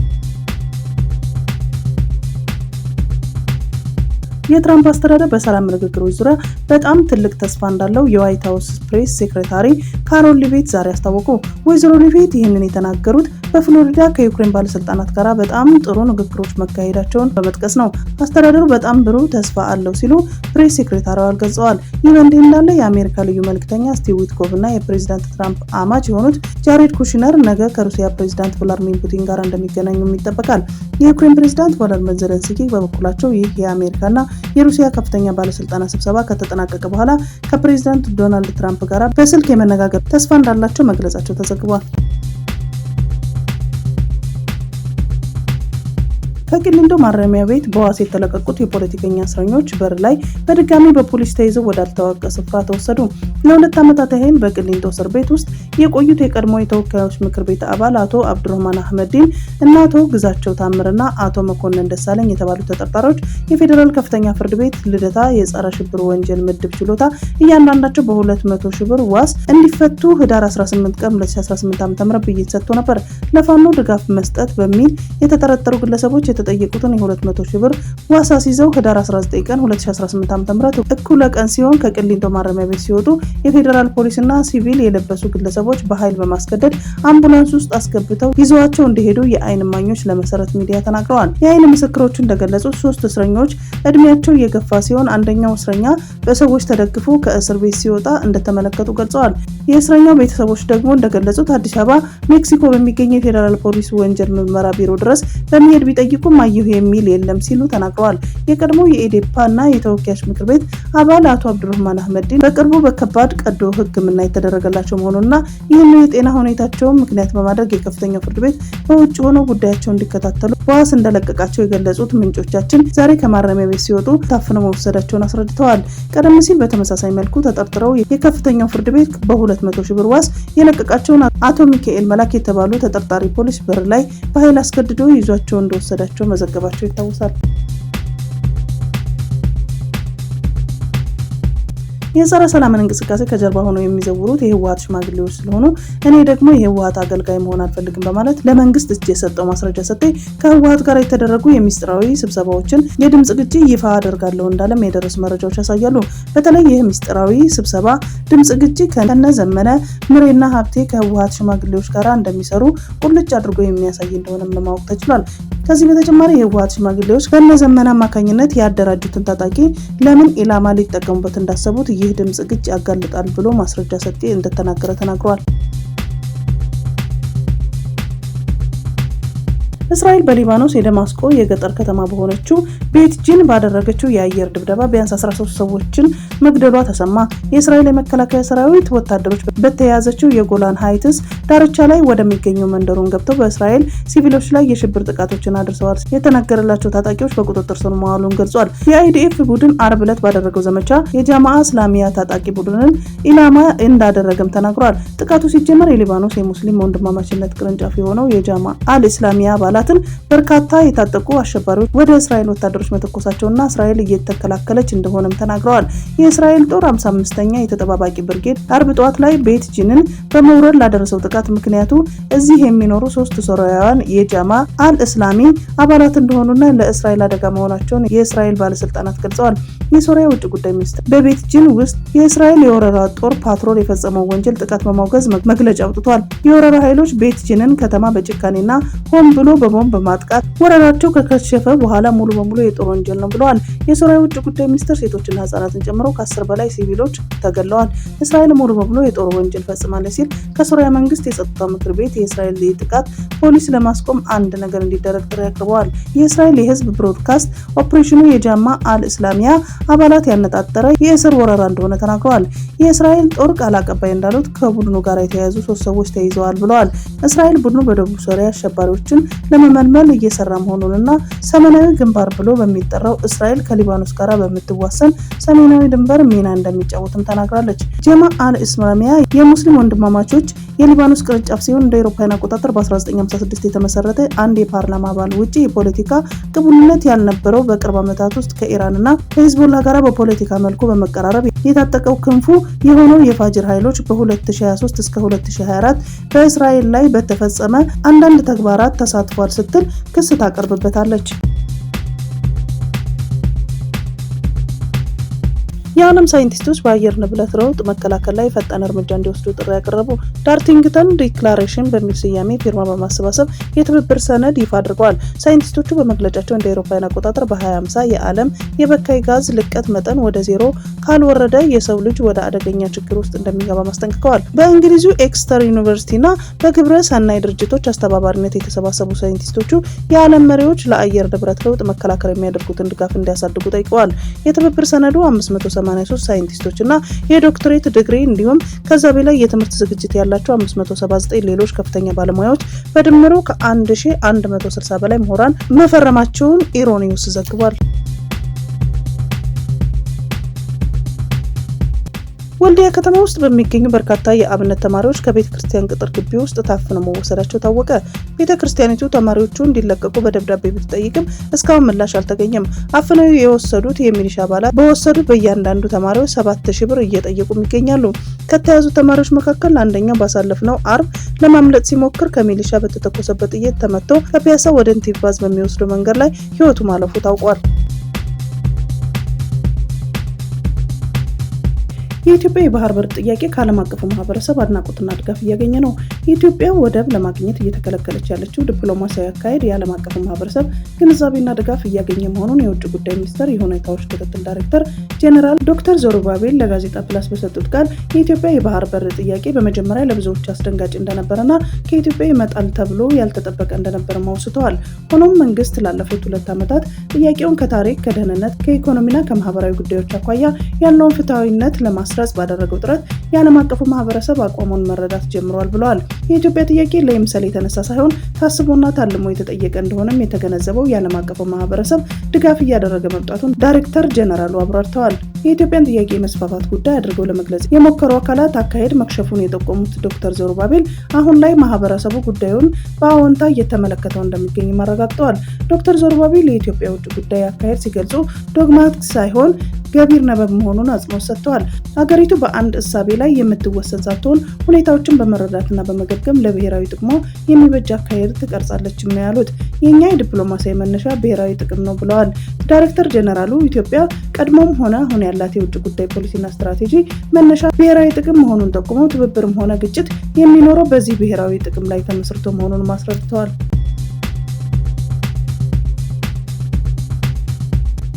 የትራምፕ አስተዳደር በሰላም ንግግሮች ዙሪያ በጣም ትልቅ ተስፋ እንዳለው የዋይት ሀውስ ፕሬስ ሴክሬታሪ ካሮል ሊቪት ዛሬ አስታወቁ። ወይዘሮ ሊቪት ይህንን የተናገሩት በፍሎሪዳ ከዩክሬን ባለስልጣናት ጋር በጣም ጥሩ ንግግሮች መካሄዳቸውን በመጥቀስ ነው። አስተዳደሩ በጣም ብሩህ ተስፋ አለው ሲሉ ፕሬስ ሴክሬታሪዋ ገልጸዋል። ይህ በእንዲህ እንዳለ የአሜሪካ ልዩ መልእክተኛ ስቲቭ ዊትኮቭ እና የፕሬዝዳንት ትራምፕ አማች የሆኑት ጃሬድ ኩሽነር ነገ ከሩሲያ ፕሬዝዳንት ቭላድሚር ፑቲን ጋር እንደሚገናኙም ይጠበቃል። የዩክሬን ፕሬዝዳንት ቮሎዲሚር ዜሌንስኪ በበኩላቸው ይህ የአሜሪካና የሩሲያ ከፍተኛ ባለስልጣናት ስብሰባ ከተጠናቀቀ በኋላ ከፕሬዝዳንት ዶናልድ ትራምፕ ጋር በስልክ የመነጋገር ተስፋ እንዳላቸው መግለጻቸው ተዘግቧል። ከቂሊንጦ ማረሚያ ቤት በዋስ የተለቀቁት የፖለቲከኛ እስረኞች በር ላይ በድጋሚ በፖሊስ ተይዘው ወዳልታወቀ ስፍራ ተወሰዱ። ለ2 ዓመታት ያህል በቂሊንጦ እስር ቤት ውስጥ የቆዩት የቀድሞ የተወካዮች ምክር ቤት አባል አቶ አብዱራህማን አህመዲን እና አቶ ግዛቸው ታምርና አቶ መኮንን ደሳለኝ የተባሉ ተጠርጣሪዎች የፌዴራል ከፍተኛ ፍርድ ቤት ልደታ የጸረ ሽብር ወንጀል ምድብ ችሎታ እያንዳንዳቸው በ200 ሺህ ብር ዋስ እንዲፈቱ ህዳር 18 ቀን 2018 ዓ.ም ብይን ሰጥቶ ነበር። ለፋኖ ድጋፍ መስጠት በሚል የተጠረጠሩ ግለሰቦች የተጠየቁትን የ200 ሺህ ብር ዋስ አስይዘው ህዳር 19 ቀን 2018 ዓ.ም እኩለ ቀን ሲሆን ከቅሊንጦ ማረሚያ ቤት ሲወጡ የፌዴራል ፖሊስና ሲቪል የለበሱ ግለሰቦች በኃይል በማስገደድ አምቡላንስ ውስጥ አስገብተው ይዘዋቸው እንደሄዱ የአይን እማኞች ለመሰረት ሚዲያ ተናግረዋል። የአይን ምስክሮቹ እንደገለጹት 3 እስረኞች እድሜያቸው የገፋ ሲሆን አንደኛው እስረኛ በሰዎች ተደግፎ ከእስር ቤት ሲወጣ እንደተመለከቱ ገልጸዋል። የእስረኛው ቤተሰቦች ደግሞ እንደገለጹት አዲስ አበባ ሜክሲኮ በሚገኘው የፌዴራል ፖሊስ ወንጀል ምርመራ ቢሮ ድረስ በመሄድ ቢጠይቁም አየሁ የሚል የለም ሲሉ ተናግረዋል። የቀድሞው የኢዴፓ እና የተወካዮች ምክር ቤት አባል አቶ አብዱራህማን አህመዲን በቅርቡ በከባድ ቀዶ ሕክምና የተደረገላቸው መሆኑንና ይህን የጤና ሁኔታቸውን ምክንያት በማድረግ የከፍተኛው ፍርድ ቤት በውጭ ሆነው ጉዳያቸውን እንዲከታተሉ በዋስ እንደለቀቃቸው የገለጹት ምንጮቻችን ዛሬ ከማረሚያ ቤት ሲወጡ ታፍነው መወሰዳቸውን አስረድተዋል። ቀደም ሲል በተመሳሳይ መልኩ ተጠርጥረው የከፍተኛው ፍርድ ቤት በ200 ሺህ ብር ዋስ የለቀቃቸውን አቶ ሚካኤል መላክ የተባሉ ተጠርጣሪ ፖሊስ በር ላይ በኃይል አስገድዶ ይዟቸው እንደወሰዳቸው መዘገባቸው ይታወሳል። የጸረ ሰላምን እንቅስቃሴ ከጀርባ ሆነው የሚዘውሩት የህወሓት ሽማግሌዎች ስለሆኑ እኔ ደግሞ የህወሓት አገልጋይ መሆን አልፈልግም በማለት ለመንግስት እጅ የሰጠው ማስረጃ ሰጤ ከህወሓት ጋር የተደረጉ የሚስጥራዊ ስብሰባዎችን የድምጽ ቅጂ ይፋ አደርጋለሁ እንዳለም የደረሱ መረጃዎች ያሳያሉ። በተለይ ይህ ሚስጥራዊ ስብሰባ ድምጽ ቅጂ ከነ ዘመነ ምሬና ሀብቴ ከህወሓት ሽማግሌዎች ጋር እንደሚሰሩ ቁልጭ አድርጎ የሚያሳይ እንደሆነም ለማወቅ ተችሏል። ከዚህ በተጨማሪ የህወሓት ሽማግሌዎች ከነ ዘመነ አማካኝነት ያደራጁትን ታጣቂ ለምን ኢላማ ሊጠቀሙበት እንዳሰቡት ይህ ድምጽ ቅጂ ያጋልጣል ብሎ ማስረጃ ሰጤ እንደተናገረ ተናግሯል። እስራኤል በሊባኖስ የደማስቆ የገጠር ከተማ በሆነችው ቤት ጂን ባደረገችው የአየር ድብደባ ቢያንስ 13 ሰዎችን መግደሏ ተሰማ። የእስራኤል የመከላከያ ሰራዊት ወታደሮች በተያያዘችው የጎላን ሃይትስ ዳርቻ ላይ ወደሚገኘው መንደሩን ገብተው በእስራኤል ሲቪሎች ላይ የሽብር ጥቃቶችን አድርሰዋል የተነገረላቸው ታጣቂዎች በቁጥጥር ስር መዋሉን ገልጿል። የአይዲኤፍ ቡድን አርብ ዕለት ባደረገው ዘመቻ የጃማዓ እስላሚያ ታጣቂ ቡድንን ኢላማ እንዳደረገም ተናግሯል። ጥቃቱ ሲጀመር የሊባኖስ የሙስሊም ወንድማማችነት ቅርንጫፍ የሆነው የጃማዓ አልእስላሚያ አባላትን በርካታ የታጠቁ አሸባሪዎች ወደ እስራኤል ወታደሮች መተኮሳቸውና እስራኤል እየተከላከለች እንደሆነም ተናግረዋል። የእስራኤል ጦር 55ኛ የተጠባባቂ ብርጌድ አርብ ጠዋት ላይ ቤት ጂንን በመውረድ ላደረሰው ጥቃት ምክንያቱ እዚህ የሚኖሩ 3 ሶሪያውያን የጃማዓ አልእስላሚ አባላት እንደሆኑና ለእስራኤል አደጋ መሆናቸውን የእስራኤል ባለስልጣናት ገልጸዋል። የሶሪያ ውጭ ጉዳይ ሚኒስትር በቤት ጂን ውስጥ የእስራኤል የወረራ ጦር ፓትሮል የፈጸመው ወንጀል ጥቃት በማውገዝ መግለጫ አውጥቷል። የወረራ ኃይሎች ቤት ጂንን ከተማ በጭካኔና ሆን ብሎ በቦምብ በማጥቃት ወረራቸው ከከሸፈ በኋላ ሙሉ በሙሉ የጦር ወንጀል ነው ብለዋል። የሶሪያ ውጭ ጉዳይ ሚኒስትር ሴቶችና ህጻናትን ጨምሮ ከ10 በላይ ሲቪሎች ተገለዋል። እስራኤል ሙሉ በሙሉ የጦር ወንጀል ፈጽማለች ሲል ከሶሪያ መንግስት የጸጥታው ምክር ቤት የእስራኤል ጥቃት ፖሊስ ለማስቆም አንድ ነገር እንዲደረግ ጥሪ አቅርበዋል። የእስራኤል የህዝብ ብሮድካስት ኦፕሬሽኑ የጃማዓ አልእስላሚያ አባላት ያነጣጠረ የእስር ወረራ እንደሆነ ተናግረዋል። የእስራኤል ጦር ቃል አቀባይ እንዳሉት ከቡድኑ ጋር የተያያዙ 3 ሰዎች ተይዘዋል ብለዋል። እስራኤል ቡድኑ በደቡብ ሶሪያ አሸባሪዎችን ለመመልመል እየሰራ መሆኑንና ሰሜናዊ ግንባር ብሎ በሚጠራው እስራኤል ከሊባኖስ ጋር በምትዋሰን ሰሜናዊ ድንበር ሚና እንደሚጫወትም ተናግራለች። ጃማዓ አልእስላሚያ የሙስሊም ወንድማማቾች የሊባኖስ ቅርንጫፍ ሲሆን እንደ አውሮፓውያን አቆጣጠር በ1956 የተመሰረተ አንድ የፓርላማ አባል ውጪ የፖለቲካ ቅቡልነት ያልነበረው በቅርብ ዓመታት ውስጥ ከኢራንና ከሂዝቦላ ጋር በፖለቲካ መልኩ በመቀራረብ የታጠቀው ክንፉ የሆነው የፋጅር ኃይሎች በ2023 እስከ 2024 በእስራኤል ላይ በተፈጸመ አንዳንድ ተግባራት ተሳትፏል ስትል ክስ ታቀርብበታለች። የዓለም ሳይንቲስቶች በአየር ንብረት ለውጥ መከላከል ላይ ፈጣን እርምጃ እንዲወስዱ ጥሪ ያቀረቡ። ዳርቲንግተን ዲክላሬሽን በሚል ስያሜ ፊርማ በማሰባሰብ የትብብር ሰነድ ይፋ አድርገዋል። ሳይንቲስቶቹ በመግለጫቸው እንደ አውሮፓውያን አቆጣጠር በ2050 የዓለም የበካይ ጋዝ ልቀት መጠን ወደ 0 ካልወረደ የሰው ልጅ ወደ አደገኛ ችግር ውስጥ እንደሚገባ ማስጠንቅቀዋል። በእንግሊዙ ኤክስተር ዩኒቨርሲቲና በግብረ ሰናይ ድርጅቶች አስተባባሪነት የተሰባሰቡ ሳይንቲስቶቹ የዓለም መሪዎች ለአየር ንብረት ለውጥ መከላከል የሚያደርጉትን ድጋፍ እንዲያሳድጉ ጠይቀዋል። የትብብር ሰነዱ 583 ሳይንቲስቶች እና የዶክትሬት ዲግሪ እንዲሁም ከዛ በላይ የትምህርት ዝግጅት ያላቸው 579 ሌሎች ከፍተኛ ባለሙያዎች በድምሩ ከ1160 በላይ ምሁራን መፈረማቸውን ኢሮኒውስ ዘግቧል። ወልዲያ ከተማ ውስጥ በሚገኙ በርካታ የአብነት ተማሪዎች ከቤተ ክርስቲያን ቅጥር ግቢ ውስጥ ታፍነው መወሰዳቸው ታወቀ። ቤተ ክርስቲያኒቱ ተማሪዎቹ እንዲለቀቁ በደብዳቤ ብትጠይቅም እስካሁን ምላሽ አልተገኘም። አፍነው የወሰዱት የሚሊሻ አባላት በወሰዱት በእያንዳንዱ ተማሪዎች 7000 ብር እየጠየቁም ይገኛሉ። ከተያዙ ተማሪዎች መካከል አንደኛው ባሳለፍነው አርብ ለማምለጥ ሲሞክር ከሚሊሻ በተተኮሰበት ጥይት ተመቶ ከፒያሳ ወደ እንቲባዝ በሚወስደው መንገድ ላይ ሕይወቱ ማለፉ ታውቋል። የኢትዮጵያ የባህር በር ጥያቄ ከዓለም አቀፉ ማህበረሰብ አድናቆትና ድጋፍ እያገኘ ነው። የኢትዮጵያ ወደብ ለማግኘት እየተከለከለች ያለችው ዲፕሎማሲያዊ አካሄድ የዓለም አቀፉ ማህበረሰብ ግንዛቤና ድጋፍ እያገኘ መሆኑን የውጭ ጉዳይ ሚኒስቴር የሁኔታዎች ክትትል ዳይሬክተር ጄኔራል ዶክተር ዞሩባቤል ለጋዜጣ ፕላስ በሰጡት ቃል የኢትዮጵያ የባህር በር ጥያቄ በመጀመሪያ ለብዙዎች አስደንጋጭ እንደነበረና ከኢትዮጵያ ይመጣል ተብሎ ያልተጠበቀ እንደነበረ አውስተዋል። ሆኖም መንግስት ላለፉት 2 ዓመታት ጥያቄውን ከታሪክ፣ ከደህንነት፣ ከኢኮኖሚና ከማህበራዊ ጉዳዮች አኳያ ያለውን ፍትሐዊነት ለማስረጽ ባደረገው ጥረት የዓለም አቀፉ ማህበረሰብ አቋሙን መረዳት ጀምሯል ብለዋል። የኢትዮጵያ ጥያቄ ለይምሰል የተነሳ ሳይሆን ታስቦና ታልሞ የተጠየቀ እንደሆነም የተገነዘበው የዓለም አቀፉ ማህበረሰብ ድጋፍ እያደረገ መምጣቱን ዳይሬክተር ጄኔራሉ አብራርተዋል። የኢትዮጵያን ጥያቄ የመስፋፋት ጉዳይ አድርገው ለመግለጽ የሞከሩ አካላት አካሄድ መክሸፉን የጠቆሙት ዶክተር ዞሩባቤል አሁን ላይ ማህበረሰቡ ጉዳዩን በአዎንታ እየተመለከተው እንደሚገኝ አረጋግጠዋል። ዶክተር ዞሩባቤል የኢትዮጵያ ውጭ ጉዳይ አካሄድ ሲገልጹ ዶግማቲክ ሳይሆን ገቢር ነበብ መሆኑን አጽንኦት ሰጥተዋል። ሀገሪቱ በአንድ እሳቤ ላይ የምትወሰን ሳትሆን ሁኔታዎችን በመረዳትና በመገምገም ለብሔራዊ ጥቅሟ የሚበጅ አካሄድ ትቀርጻለችም ነው ያሉት። የኛ የዲፕሎማሲያዊ መነሻ ብሔራዊ ጥቅም ነው ብለዋል ዳይሬክተር ጄኔራሉ። ኢትዮጵያ ቀድሞም ሆነ አሁን ያላት የውጭ ጉዳይ ፖሊሲና ስትራቴጂ መነሻ ብሔራዊ ጥቅም መሆኑን ጠቁመው ትብብርም ሆነ ግጭት የሚኖረው በዚህ ብሔራዊ ጥቅም ላይ ተመስርቶ መሆኑን አስረድተዋል።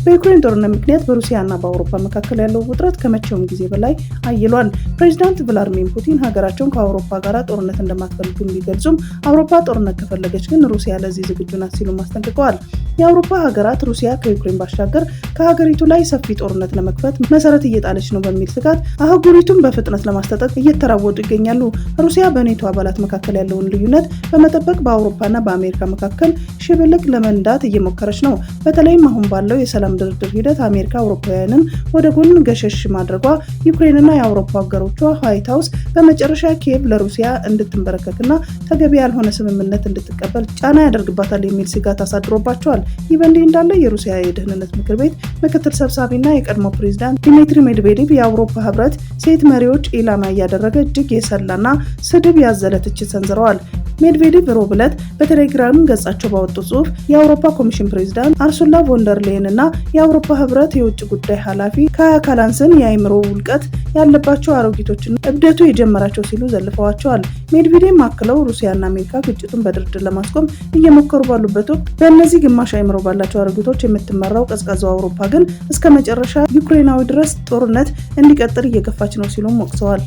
በዩክሬን ጦርነት ምክንያት በሩሲያና በአውሮፓ መካከል ያለው ውጥረት ከመቼውም ጊዜ በላይ አይሏል። ፕሬዚዳንት ቭላድሚር ፑቲን ሀገራቸውን ከአውሮፓ ጋር ጦርነት እንደማትፈልጉ ቢገልጹም አውሮፓ ጦርነት ከፈለገች ግን ሩሲያ ለዚህ ዝግጁ ናት ሲሉ አስጠንቅቀዋል። የአውሮፓ ሀገራት ሩሲያ ከዩክሬን ባሻገር ከሀገሪቱ ላይ ሰፊ ጦርነት ለመክፈት መሰረት እየጣለች ነው በሚል ስጋት አህጉሪቱን በፍጥነት ለማስታጠቅ እየተራወጡ ይገኛሉ። ሩሲያ በኔቶ አባላት መካከል ያለውን ልዩነት በመጠበቅ በአውሮፓና በአሜሪካ መካከል ሽብልቅ ለመንዳት እየሞከረች ነው። በተለይም አሁን ባለው የሰላም ድርድር ሂደት አሜሪካ አውሮፓውያንን ወደ ጎን ገሸሽ ማድረጓ ዩክሬንና የአውሮፓ ሀገሮቿ ዋይት ሀውስ በመጨረሻ ኪየቭ ለሩሲያ እንድትንበረከክና ተገቢ ያልሆነ ስምምነት እንድትቀበል ጫና ያደርግባታል የሚል ስጋት አሳድሮባቸዋል። ይህ በእንዲህ እንዳለ የሩሲያ የደህንነት ምክር ቤት ምክትል ሰብሳቢና የቀድሞ ፕሬዚዳንት ዲሚትሪ ሜድቬዴቭ የአውሮፓ ህብረት ሴት መሪዎች ኢላማ እያደረገ እጅግ የሰላና ስድብ ያዘለ ትችት ሰንዝረዋል። ሜድቬዴቭ ሮብ ዕለት በቴሌግራም ገጻቸው ባወጡት ጽሑፍ የአውሮፓ ኮሚሽን ፕሬዚዳንት አርሱላ ቮንደር ሌየን እና የአውሮፓ ህብረት የውጭ ጉዳይ ኃላፊ ካያ ካላስን የአእምሮ ውልቀት ያለባቸው አሮጊቶችን እብደቱ የጀመራቸው ሲሉ ዘልፈዋቸዋል። ሜድቬዴቭ አክለው ሩሲያና አሜሪካ ግጭቱን በድርድር ለማስቆም እየሞከሩ ባሉበት ወቅት በእነዚህ ግማሽ አእምሮ ባላቸው አሮጊቶች የምትመራው ቀዝቃዛው አውሮፓ ግን እስከ መጨረሻ ዩክሬናዊ ድረስ ጦርነት እንዲቀጥል እየገፋች ነው ሲሉም ወቅሰዋል።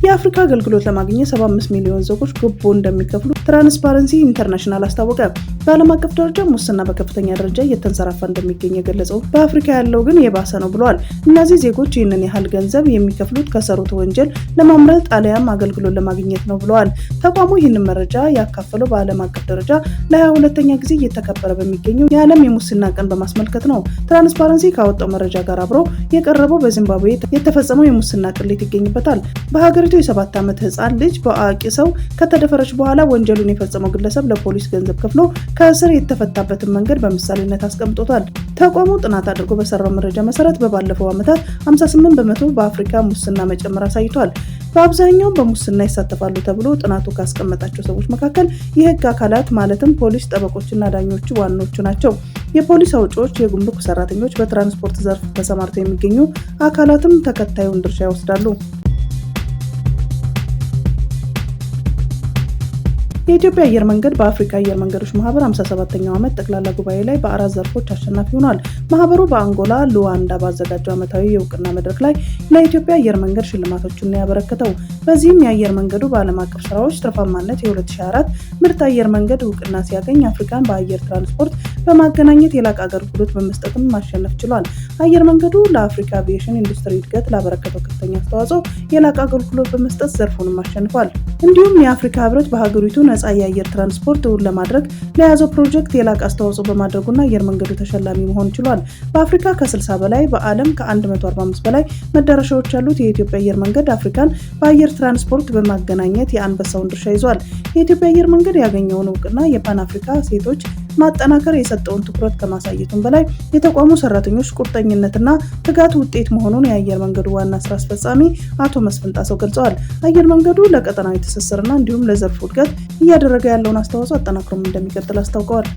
የአፍሪካ አገልግሎት ለማግኘት 75 ሚሊዮን ዜጎች ጉቦ እንደሚከፍሉ ትራንስፓረንሲ ኢንተርናሽናል አስታወቀ። በዓለም አቀፍ ደረጃ ሙስና በከፍተኛ ደረጃ እየተንሰራፋ እንደሚገኝ የገለጸው በአፍሪካ ያለው ግን የባሰ ነው ብለዋል። እነዚህ ዜጎች ይህንን ያህል ገንዘብ የሚከፍሉት ከሰሩት ወንጀል ለማምለጥ አሊያም አገልግሎት ለማግኘት ነው ብለዋል። ተቋሙ ይህንን መረጃ ያካፈለው በዓለም አቀፍ ደረጃ ለ22ኛ ጊዜ እየተከበረ በሚገኘው የዓለም የሙስና ቀን በማስመልከት ነው። ትራንስፓረንሲ ካወጣው መረጃ ጋር አብሮ የቀረበው በዚምባብዌ የተፈጸመው የሙስና ቅሌት ይገኝበታል። በሀገሪቱ የ7 ዓመት ህፃን ልጅ በአዋቂ ሰው ከተደፈረች በኋላ ወንጀሉን የፈጸመው ግለሰብ ለፖሊስ ገንዘብ ከፍሎ ከእስር የተፈታበትን መንገድ በምሳሌነት አስቀምጦታል። ተቋሙ ጥናት አድርጎ በሰራው መረጃ መሰረት በባለፈው ዓመታት 58 በመቶ በአፍሪካ ሙስና መጨመር አሳይቷል። በአብዛኛው በሙስና ይሳተፋሉ ተብሎ ጥናቱ ካስቀመጣቸው ሰዎች መካከል የህግ አካላት ማለትም ፖሊስ፣ ጠበቆችና ዳኞቹ ዋናዎቹ ናቸው። የፖሊስ አውጪዎች፣ የጉምሩክ ሰራተኞች፣ በትራንስፖርት ዘርፍ ተሰማርተው የሚገኙ አካላትም ተከታዩን ድርሻ ይወስዳሉ። የኢትዮጵያ አየር መንገድ በአፍሪካ አየር መንገዶች ማህበር 57ኛው ዓመት ጠቅላላ ጉባኤ ላይ በ4 ዘርፎች አሸናፊ ሆኗል። ማህበሩ በአንጎላ ሉዋንዳ ባዘጋጀው ዓመታዊ የእውቅና መድረክ ላይ ለኢትዮጵያ አየር መንገድ ሽልማቶችን ያበረከተው። በዚህም የአየር መንገዱ በዓለም አቀፍ ስራዎች ትርፋማነት የ2024 ምርጥ አየር መንገድ እውቅና ሲያገኝ አፍሪካን በአየር ትራንስፖርት በማገናኘት የላቀ አገልግሎት በመስጠትም ማሸነፍ ችሏል። አየር መንገዱ ለአፍሪካ አቪዬሽን ኢንዱስትሪ እድገት ላበረከተው ከፍተኛ አስተዋጽኦ የላቀ አገልግሎት በመስጠት ዘርፉንም አሸንፏል። እንዲሁም የአፍሪካ ህብረት በሀገሪቱ ነፃ የአየር ትራንስፖርት እውን ለማድረግ ለያዘው ፕሮጀክት የላቀ አስተዋጽኦ በማድረጉና አየር መንገዱ ተሸላሚ መሆን ችሏል። በአፍሪካ ከ60 በላይ በዓለም ከ145 በላይ መዳረሻዎች ያሉት የኢትዮጵያ አየር መንገድ አፍሪካን በአየር ትራንስፖርት በማገናኘት የአንበሳውን ድርሻ ይዟል። የኢትዮጵያ አየር መንገድ ያገኘውን እውቅና የፓን አፍሪካ ሴቶች ማጠናከር የሰጠውን ትኩረት ከማሳየቱም በላይ የተቋሙ ሰራተኞች ቁርጠኝነትና ትጋት ውጤት መሆኑን የአየር መንገዱ ዋና ስራ አስፈጻሚ አቶ መስፍን ጣሰው ገልጸዋል። አየር መንገዱ ለቀጠናዊ ትስስርና እንዲሁም ለዘርፉ እድገት እያደረገ ያለውን አስተዋጽኦ አጠናክሮም እንደሚቀጥል አስታውቀዋል።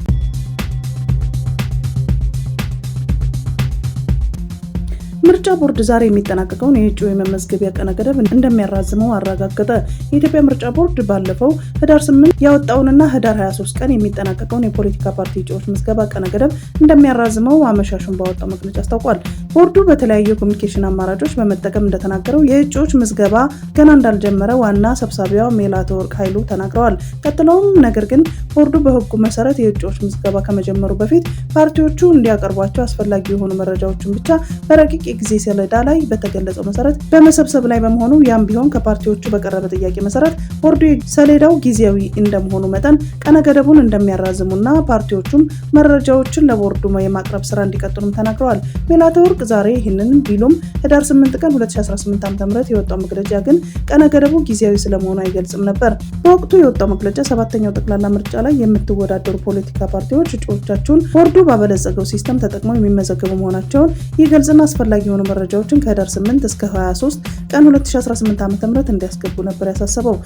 ምርጫ ቦርድ ዛሬ የሚጠናቀቀውን የእጩ የመመዝገቢያ ቀነ ገደብ እንደሚያራዝመው አረጋገጠ። የኢትዮጵያ ምርጫ ቦርድ ባለፈው ህዳር 8 ያወጣውንና ህዳር 23 ቀን የሚጠናቀቀውን የፖለቲካ ፓርቲ እጩዎች ምዝገባ ቀነ ገደብ እንደሚያራዝመው አመሻሹን ባወጣው መግለጫ አስታውቋል። ቦርዱ በተለያዩ የኮሚኒኬሽን አማራጮች በመጠቀም እንደተናገረው የእጩዎች ምዝገባ ገና እንዳልጀመረ ዋና ሰብሳቢዋ ሜላትወርቅ ኃይሉ ተናግረዋል። ቀጥለውም ነገር ግን ቦርዱ በህጉ መሰረት የእጩዎች ምዝገባ ከመጀመሩ በፊት ፓርቲዎቹ እንዲያቀርቧቸው አስፈላጊ የሆኑ መረጃዎችን ብቻ በረቂቅ የጊዜ ሰሌዳ ላይ በተገለጸው መሰረት በመሰብሰብ ላይ በመሆኑ ያም ቢሆን ከፓርቲዎቹ በቀረበ ጥያቄ መሰረት ቦርዱ ሰሌዳው ጊዜያዊ እንደመሆኑ መጠን ቀነ ገደቡን እንደሚያራዝሙና ፓርቲዎቹም መረጃዎችን ለቦርዱ የማቅረብ ስራ እንዲቀጥሉም ተናግረዋል። ሜላትወርቅ ዛሬ ይህንን ቢሉም ህዳር 8 ቀን 2018 ዓ.ም የወጣው መግለጫ ግን ቀነ ገደቡ ጊዜያዊ ስለመሆኑ አይገልጽም ነበር። በወቅቱ የወጣው መግለጫ 7ኛው ጠቅላላ ምርጫ ላይ የምትወዳደሩ ፖለቲካ ፓርቲዎች እጩዎቻቸውን ቦርዱ ባበለጸገው ሲስተም ተጠቅመው የሚመዘገቡ መሆናቸውን ይገልጽና አስፈላጊ የሆኑ መረጃዎችን ከህዳር 8 እስከ 23 ቀን 2018 ዓ.ም እንዲያስገቡ ነበር ያሳሰበው።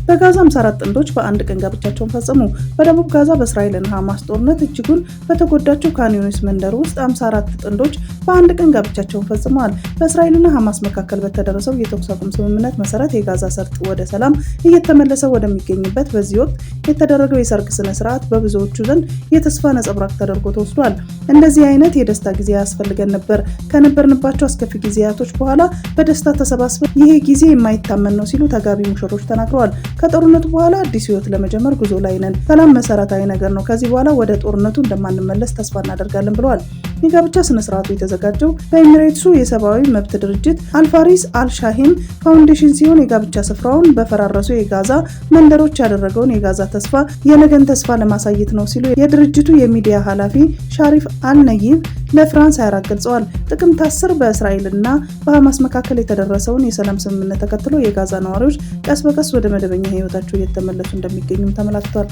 በጋዛ 54 ጥንዶች በአንድ ቀን ጋብቻቸውን ፈጸሙ። በደቡብ ጋዛ በእስራኤልና ሐማስ ጦርነት እጅጉን በተጎዳቸው ካን ዩኒስ መንደር ውስጥ 54 ጥንዶች በአንድ ቀን ጋብቻቸውን ፈጽመዋል። በእስራኤልና ሐማስ መካከል በተደረሰው የተኩስ አቁም ስምምነት መሰረት የጋዛ ሰርጥ ወደ ሰላም እየተመለሰ ወደሚገኝበት በዚህ ወቅት የተደረገው የሰርግ ስነ ስርዓት በብዙዎቹ ዘንድ የተስፋ ነጸብራቅ ተደርጎ ተወስዷል። እንደዚህ አይነት የደስታ ጊዜ ያስፈልገን ነበር። ከነበርንባቸው አስከፊ ጊዜያቶች በኋላ በደስታ ተሰባስበን ይሄ ጊዜ የማይታመን ነው ሲሉ ተጋቢ ሙሽሮች ተናግረዋል። ከጦርነቱ በኋላ አዲስ ህይወት ለመጀመር ጉዞ ላይ ነን። ሰላም መሰረታዊ ነገር ነው። ከዚህ በኋላ ወደ ጦርነቱ እንደማንመለስ ተስፋ እናደርጋለን ብለዋል። የጋብቻ ስነ ስርዓቱ የተዘጋጀው በኤሚሬትሱ የሰብአዊ መብት ድርጅት አልፋሪስ አልሻሂም ፋውንዴሽን ሲሆን የጋብቻ ስፍራውን በፈራረሱ የጋዛ መንደሮች ያደረገውን የጋዛ ተስፋ የነገን ተስፋ ለማሳየት ነው ሲሉ የድርጅቱ የሚዲያ ኃላፊ ሻሪፍ አልነይብ ለፍራንስ 24 ገልጸዋል። ጥቅምት 10 በእስራኤልና በሐማስ መካከል የተደረሰውን የሰላም ስምምነት ተከትሎ የጋዛ ነዋሪዎች ቀስ በቀስ ወደ መደበኛ ህይወታቸው እየተመለሱ እንደሚገኙም ተመላክቷል።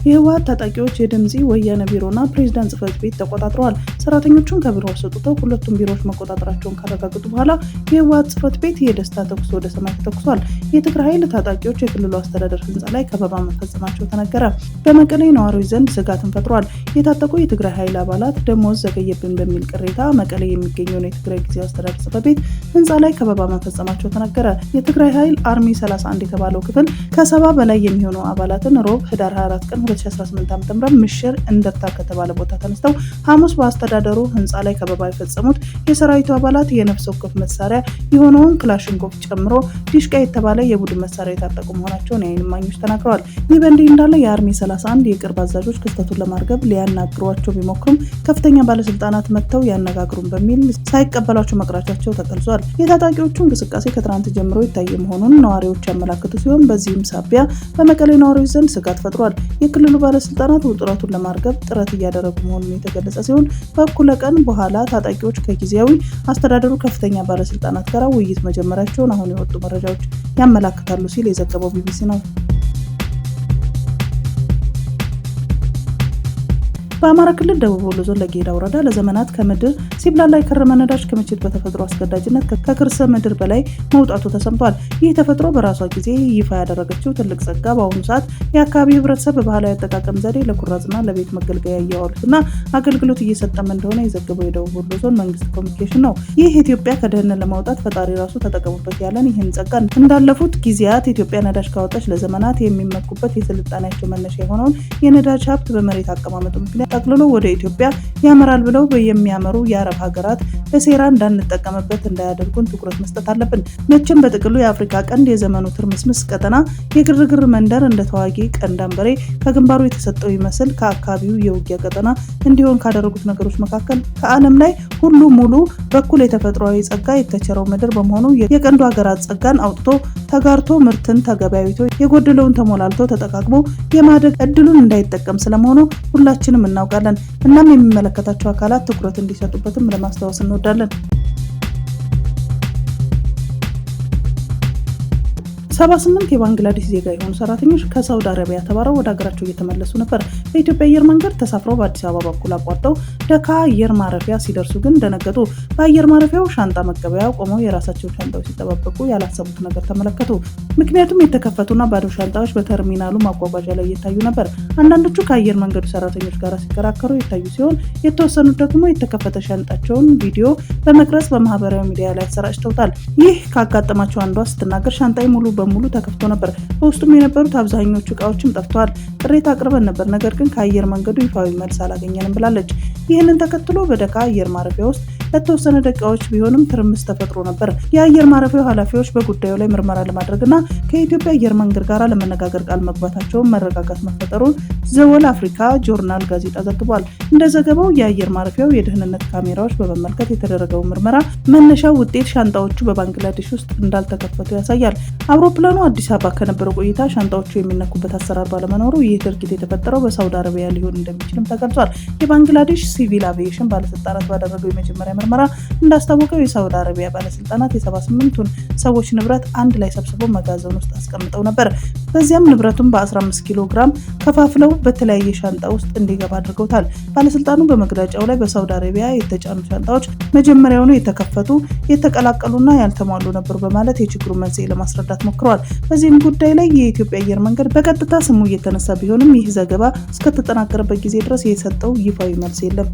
የህወሓት ታጣቂዎች የድምፂ ወያነ ቢሮና ፕሬዝዳንት ጽህፈት ቤት ተቆጣጥረዋል። ሰራተኞቹን ከቢሮ አስወጥተው ሁለቱም ቢሮዎች መቆጣጠራቸውን ካረጋገጡ በኋላ የህወሓት ጽህፈት ቤት የደስታ ተኩስ ወደ ሰማይ ተተኩሷል። የትግራይ ኃይል ታጣቂዎች የክልሉ አስተዳደር ህንፃ ላይ ከበባ መፈጸማቸው ተነገረ። በመቀሌ ነዋሪዎች ዘንድ ስጋትን ፈጥሯል። የታጠቁ የትግራይ ኃይል አባላት ደሞዝ ዘገየብን በሚል ቅሬታ መቀሌ የሚገኘውን የትግራይ ጊዜያዊ አስተዳደር ጽህፈት ቤት ህንፃ ላይ ከበባ መፈጸማቸው ተነገረ። የትግራይ ኃይል አርሚ 31 የተባለው ክፍል ከ70 በላይ የሚሆኑ አባላትን ሮብ ህዳር 24 ቀን 2018 ዓ.ም ምሽር እንደርታ ከተባለ ቦታ ተነስተው ሐሙስ በአስተዳደሩ ህንፃ ላይ ከበባ የፈጸሙት የሰራዊቱ አባላት የነፍስ ወከፍ መሳሪያ የሆነውን ክላሽንኮቭ ጨምሮ ዲሽቃ የተባለ የቡድን መሳሪያ የታጠቁ መሆናቸውን የዓይን እማኞች ተናግረዋል። ይህ በእንዲህ እንዳለ የአርሚ 31 የቅርብ አዛዦች ክስተቱን ለማርገብ ሊያናግሯቸው ቢሞክሩም ከፍተኛ ባለስልጣናት መጥተው ያነጋግሩን በሚል ሳይቀበሏቸው መቅረታቸው ተገልጿል። የታጣቂዎቹ እንቅስቃሴ ከትናንት ጀምሮ ይታይ መሆኑን ነዋሪዎች ያመላክቱ ሲሆን በዚህም ሳቢያ በመቀሌ ነዋሪዎች ዘንድ ስጋት ፈጥሯል። የክልሉ ባለስልጣናት ውጥረቱን ለማርገብ ጥረት እያደረጉ መሆኑን የተገለጸ ሲሆን በእኩለ ቀን በኋላ ታጣቂዎች ከጊዜያዊ አስተዳደሩ ከፍተኛ ባለስልጣናት ጋር ውይይት መጀመራቸውን አሁን የወጡ መረጃዎች ያመላክታሉ ሲል የዘገበው ቢቢሲ ነው። በአማራ ክልል ደቡብ ወሎ ዞን ለጌዳ ወረዳ ለዘመናት ከምድር ሲብላላ የከረመ ነዳጅ ክምችት በተፈጥሮ አስገዳጅነት ከከርሰ ምድር በላይ መውጣቱ ተሰምቷል። ይህ ተፈጥሮ በራሷ ጊዜ ይፋ ያደረገችው ትልቅ ጸጋ በአሁኑ ሰዓት የአካባቢው ህብረተሰብ በባህላዊ አጠቃቀም ዘዴ ለኩራዝና ለቤት መገልገያ እያዋሉትና አገልግሎት እየሰጠም እንደሆነ የዘገበው የደቡብ ወሎ ዞን መንግስት ኮሚኒኬሽን ነው። ይህ ኢትዮጵያ ከድህነት ለማውጣት ፈጣሪ ራሱ ተጠቀሙበት ያለን ይህን ጸጋ እንዳለፉት ጊዜያት ኢትዮጵያ ነዳጅ ካወጣች ለዘመናት የሚመኩበት የስልጣኔያቸው መነሻ የሆነውን የነዳጅ ሀብት በመሬት አቀማመጡ ምክንያት ጠቅልሎ ወደ ኢትዮጵያ ያመራል ብለው የሚያመሩ የአረብ ሀገራት በሴራ እንዳንጠቀምበት እንዳያደርጉን ትኩረት መስጠት አለብን። መቼም በጥቅሉ የአፍሪካ ቀንድ የዘመኑ ትርምስምስ ቀጠና የግርግር መንደር እንደ ተዋጊ ቀንዳም በሬ ከግንባሩ የተሰጠው ይመስል ከአካባቢው የውጊያ ቀጠና እንዲሆን ካደረጉት ነገሮች መካከል ከዓለም ላይ ሁሉ ሙሉ በኩል የተፈጥሯዊ ጸጋ የተቸረው ምድር በመሆኑ የቀንዱ ሀገራት ጸጋን አውጥቶ ተጋርቶ ምርትን ተገበያይቶ የጎደለውን ተሞላልቶ ተጠቃቅሞ የማደግ እድሉን እንዳይጠቀም ስለመሆኑ ሁላችንም እናውቃለን። እናም የሚመለከታቸው አካላት ትኩረት እንዲሰጡበትም ለማስታወስ እንወዳለን። 78 የባንግላዴሽ ዜጋ የሆኑ ሰራተኞች ከሳውዲ አረቢያ ተባረው ወደ ሀገራቸው እየተመለሱ ነበር። በኢትዮጵያ አየር መንገድ ተሳፍረው በአዲስ አበባ በኩል አቋርጠው ደካ አየር ማረፊያ ሲደርሱ ግን ደነገጡ። በአየር ማረፊያው ሻንጣ መቀበያ ቆመው የራሳቸው ሻንጣዎች ሲጠባበቁ ያላሰቡት ነገር ተመለከቱ። ምክንያቱም የተከፈቱና ባዶ ሻንጣዎች በተርሚናሉ ማጓጓዣ ላይ እየታዩ ነበር። አንዳንዶቹ ከአየር መንገዱ ሰራተኞች ጋር ሲከራከሩ የታዩ ሲሆን የተወሰኑት ደግሞ የተከፈተ ሻንጣቸውን ቪዲዮ በመቅረጽ በማህበራዊ ሚዲያ ላይ አሰራጭተውታል። ይህ ካጋጠማቸው አንዷ ስትናገር ሻንጣይ ሙሉ በሙሉ ተከፍቶ ነበር። በውስጡም የነበሩት አብዛኞቹ እቃዎችም ጠፍተዋል። ቅሬታ አቅርበን ነበር፣ ነገር ግን ከአየር መንገዱ ይፋዊ መልስ አላገኘንም ብላለች። ይህንን ተከትሎ በደካ አየር ማረፊያ ውስጥ ለተወሰነ ደቂቃዎች ቢሆንም ትርምስ ተፈጥሮ ነበር። የአየር ማረፊያው ኃላፊዎች በጉዳዩ ላይ ምርመራ ለማድረግና ከኢትዮጵያ አየር መንገድ ጋር ለመነጋገር ቃል መግባታቸውን መረጋጋት መፈጠሩን ዘወል አፍሪካ ጆርናል ጋዜጣ ዘግቧል። እንደ ዘገባው የአየር ማረፊያው የደህንነት ካሜራዎች በመመልከት የተደረገው ምርመራ መነሻው ውጤት ሻንጣዎቹ በባንግላዴሽ ውስጥ እንዳልተከፈቱ ያሳያል። አውሮፕላኑ አዲስ አበባ ከነበረው ቆይታ ሻንጣዎቹ የሚነኩበት አሰራር ባለመኖሩ ይህ ድርጊት የተፈጠረው በሳውዲ አረቢያ ሊሆን እንደሚችልም ተገልጿል። የባንግላዴሽ ሲቪል አቪዬሽን ባለስልጣናት ባደረገው የመጀመሪያ ምርመራ እንዳስታወቀው የሳውዲ አረቢያ ባለስልጣናት የ78ቱን ሰዎች ንብረት አንድ ላይ ሰብስበው መጋዘን ውስጥ አስቀምጠው ነበር። በዚያም ንብረቱን በ15 ኪሎ ግራም ከፋፍለው በተለያየ ሻንጣ ውስጥ እንዲገባ አድርገውታል። ባለስልጣኑ በመግለጫው ላይ በሳውዲ አረቢያ የተጫኑ ሻንጣዎች መጀመሪያውኑ የተከፈቱ የተቀላቀሉና ያልተሟሉ ነበሩ በማለት የችግሩን መንስኤ ለማስረዳት ሞክረዋል። በዚህም ጉዳይ ላይ የኢትዮጵያ አየር መንገድ በቀጥታ ስሙ እየተነሳ ቢሆንም ይህ ዘገባ እስከተጠናቀረበት ጊዜ ድረስ የሰጠው ይፋዊ መልስ የለም።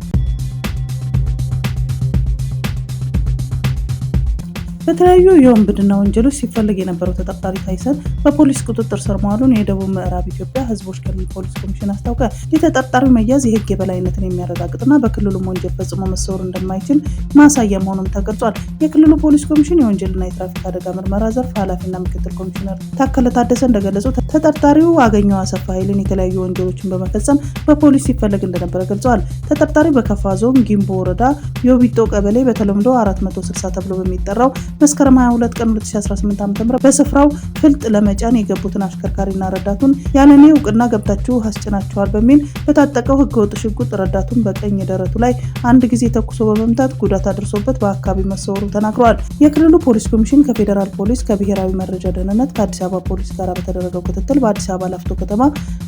በተለያዩ የወንብድና ወንጀሎች ሲፈለግ የነበረው ተጠርጣሪ ታይሰን በፖሊስ ቁጥጥር ስር መዋሉን የደቡብ ምዕራብ ኢትዮጵያ ሕዝቦች ክልል ፖሊስ ኮሚሽን አስታወቀ። የተጠርጣሪው መያዝ የህግ የበላይነትን የሚያረጋግጥና በክልሉም ወንጀል ፈጽሞ መሰወር እንደማይችል ማሳያ መሆኑም ተገልጿል። የክልሉ ፖሊስ ኮሚሽን የወንጀልና የትራፊክ አደጋ ምርመራ ዘርፍ ኃላፊና ምክትል ኮሚሽነር ታከለ ታደሰ እንደገለጹ ተጠርጣሪው አገኘው አሰፋ ኃይልን የተለያዩ ወንጀሎችን በመፈጸም በፖሊስ ሲፈለግ እንደነበረ ገልጸዋል። ተጠርጣሪው በከፋ ዞን ጊምቦ ወረዳ ዮቢጦ ቀበሌ በተለምዶ 460 ተብሎ በሚጠራው መስከረም 22 ቀን 2018 ዓ.ም በስፍራው ፍልጥ ለመጫን የገቡትን አሽከርካሪና ረዳቱን ያለኔ እውቅና ገብታችሁ አስጭናችኋል በሚል በታጠቀው ህገወጥ ሽጉጥ ረዳቱን በቀኝ ደረቱ ላይ አንድ ጊዜ ተኩሶ በመምታት ጉዳት አድርሶበት በአካባቢ መሰወሩ ተናግረዋል። የክልሉ ፖሊስ ኮሚሽን ከፌዴራል ፖሊስ፣ ከብሔራዊ መረጃ ደህንነት፣ ከአዲስ አበባ ፖሊስ ጋር በተደረገው ክትትል በአዲስ አበባ ላፍቶ ከተማ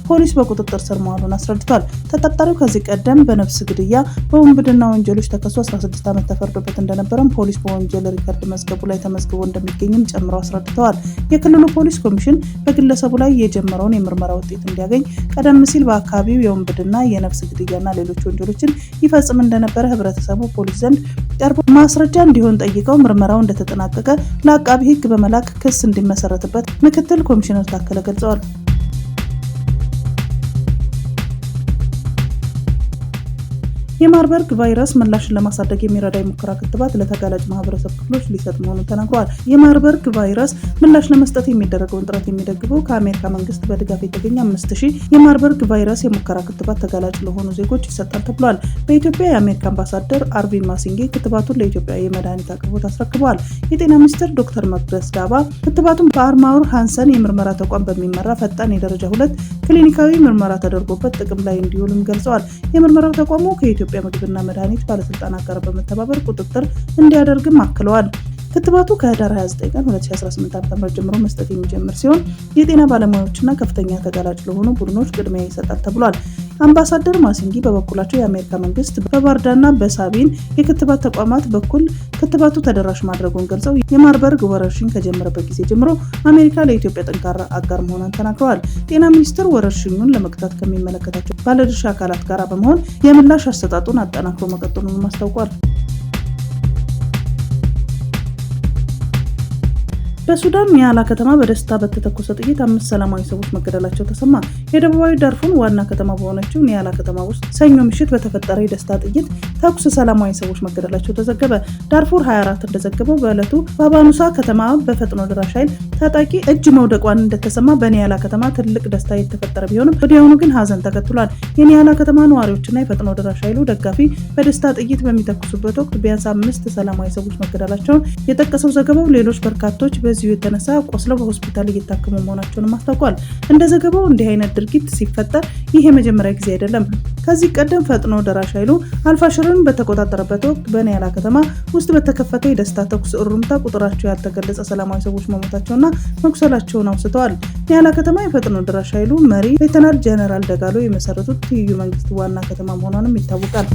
ፖሊስ በቁጥጥር ስር መዋሉን አስረድቷል። ተጠርጣሪው ከዚህ ቀደም በነፍስ ግድያ፣ በወንብድና ወንጀሎች ተከሶ 16 ዓመት ተፈርዶበት እንደነበረም ፖሊስ በወንጀል ሪከርድ መዝገቡ ላይ ተመዝግቦ እንደሚገኝም ጨምረው አስረድተዋል። የክልሉ ፖሊስ ኮሚሽን በግለሰቡ ላይ የጀመረውን የምርመራ ውጤት እንዲያገኝ ቀደም ሲል በአካባቢው የወንብድና፣ የነፍስ ግድያና ሌሎች ወንጀሎችን ይፈጽም እንደነበረ ህብረተሰቡ ፖሊስ ዘንድ ቀርቦ ማስረጃ እንዲሆን ጠይቀው ምርመራው እንደተጠናቀቀ ለአቃቢ ህግ በመላክ ክስ እንዲመሰረትበት ምክትል ኮሚሽነር ታከለ ገልጸዋል። የማርበርግ ቫይረስ ምላሽን ለማሳደግ የሚረዳ የሙከራ ክትባት ለተጋላጭ ማህበረሰብ ክፍሎች ሊሰጥ መሆኑን ተናግረዋል። የማርበርግ ቫይረስ ምላሽ ለመስጠት የሚደረገውን ጥረት የሚደግፈው ከአሜሪካ መንግስት በድጋፍ የተገኘ 5000 የማርበርግ ቫይረስ የሙከራ ክትባት ተጋላጭ ለሆኑ ዜጎች ይሰጣል ተብሏል። በኢትዮጵያ የአሜሪካ አምባሳደር አርቪን ማሲንጌ ክትባቱን ለኢትዮጵያ የመድኃኒት አቅርቦት አስረክበዋል። የጤና ሚኒስትር ዶክተር መቅደስ ዳባ ክትባቱን በአርማውር ሃንሰን የምርመራ ተቋም በሚመራ ፈጣን የደረጃ 2 ክሊኒካዊ ምርመራ ተደርጎበት ጥቅም ላይ እንዲውልም ገልጸዋል። የምርመራው ተቋሙ ከኢትዮጵያ ምግብና መድኃኒት ባለስልጣናት ጋር በመተባበር ቁጥጥር እንዲያደርግም አክለዋል። ክትባቱ ከህዳር 29 ቀን 2018 ዓ.ም ጀምሮ መስጠት የሚጀምር ሲሆን የጤና ባለሙያዎችና ከፍተኛ ተጋላጭ ለሆኑ ቡድኖች ቅድሚያ ይሰጣል ተብሏል። አምባሳደር ማሲንጊ በበኩላቸው የአሜሪካ መንግስት በባርዳና በሳቢን የክትባት ተቋማት በኩል ክትባቱ ተደራሽ ማድረጉን ገልጸው የማርበርግ ወረርሽኝ ከጀመረበት ጊዜ ጀምሮ አሜሪካ ለኢትዮጵያ ጠንካራ አጋር መሆኗን ተናግረዋል። ጤና ሚኒስቴር ወረርሽኙን ለመግታት ከሚመለከታቸው ባለድርሻ አካላት ጋር በመሆን የምላሽ አሰጣጡን አጠናክሮ መቀጠሉን አስታውቋል። በሱዳን ኒያላ ከተማ በደስታ በተተኮሰ ጥይት 5 ሰላማዊ ሰዎች መገደላቸው ተሰማ። የደቡባዊ ዳርፉር ዋና ከተማ በሆነችው ኒያላ ከተማ ውስጥ ሰኞ ምሽት በተፈጠረ የደስታ ጥይት ተኩስ ሰላማዊ ሰዎች መገደላቸው ተዘገበ። ዳርፉር 24 እንደዘገበው በዕለቱ በአባኑሳ ከተማ በፈጥኖ ደራሽ ኃይል ታጣቂ እጅ መውደቋን እንደተሰማ በኒያላ ከተማ ትልቅ ደስታ የተፈጠረ ቢሆንም ወዲያውኑ ግን ሀዘን ተከትሏል። የኒያላ ከተማ ነዋሪዎችና የፈጥኖ ደራሽ ኃይሉ ደጋፊ በደስታ ጥይት በሚተኩሱበት ወቅት ቢያንስ 5 ሰላማዊ ሰዎች መገደላቸውን የጠቀሰው ዘገባው ሌሎች በርካቶች በዚሁ የተነሳ ቆስለው በሆስፒታል እየታከሙ መሆናቸውን አስታውቋል። እንደ ዘገባው እንዲህ አይነት ድርጊት ሲፈጠር ይህ የመጀመሪያ ጊዜ አይደለም። ከዚህ ቀደም ፈጥኖ ደራሽ ኃይሉ አልፋሽርን በተቆጣጠረበት ወቅት በኒያላ ከተማ ውስጥ በተከፈተ የደስታ ተኩስ እሩምታ ቁጥራቸው ያልተገለጸ ሰላማዊ ሰዎች መሞታቸውና መቁሰላቸውን አውስተዋል። ኒያላ ከተማ የፈጥኖ ደራሽ ኃይሉ መሪ ሌተናል ጀነራል ደጋሎ የመሰረቱት ትይዩ መንግስት ዋና ከተማ መሆኗንም ይታወቃል።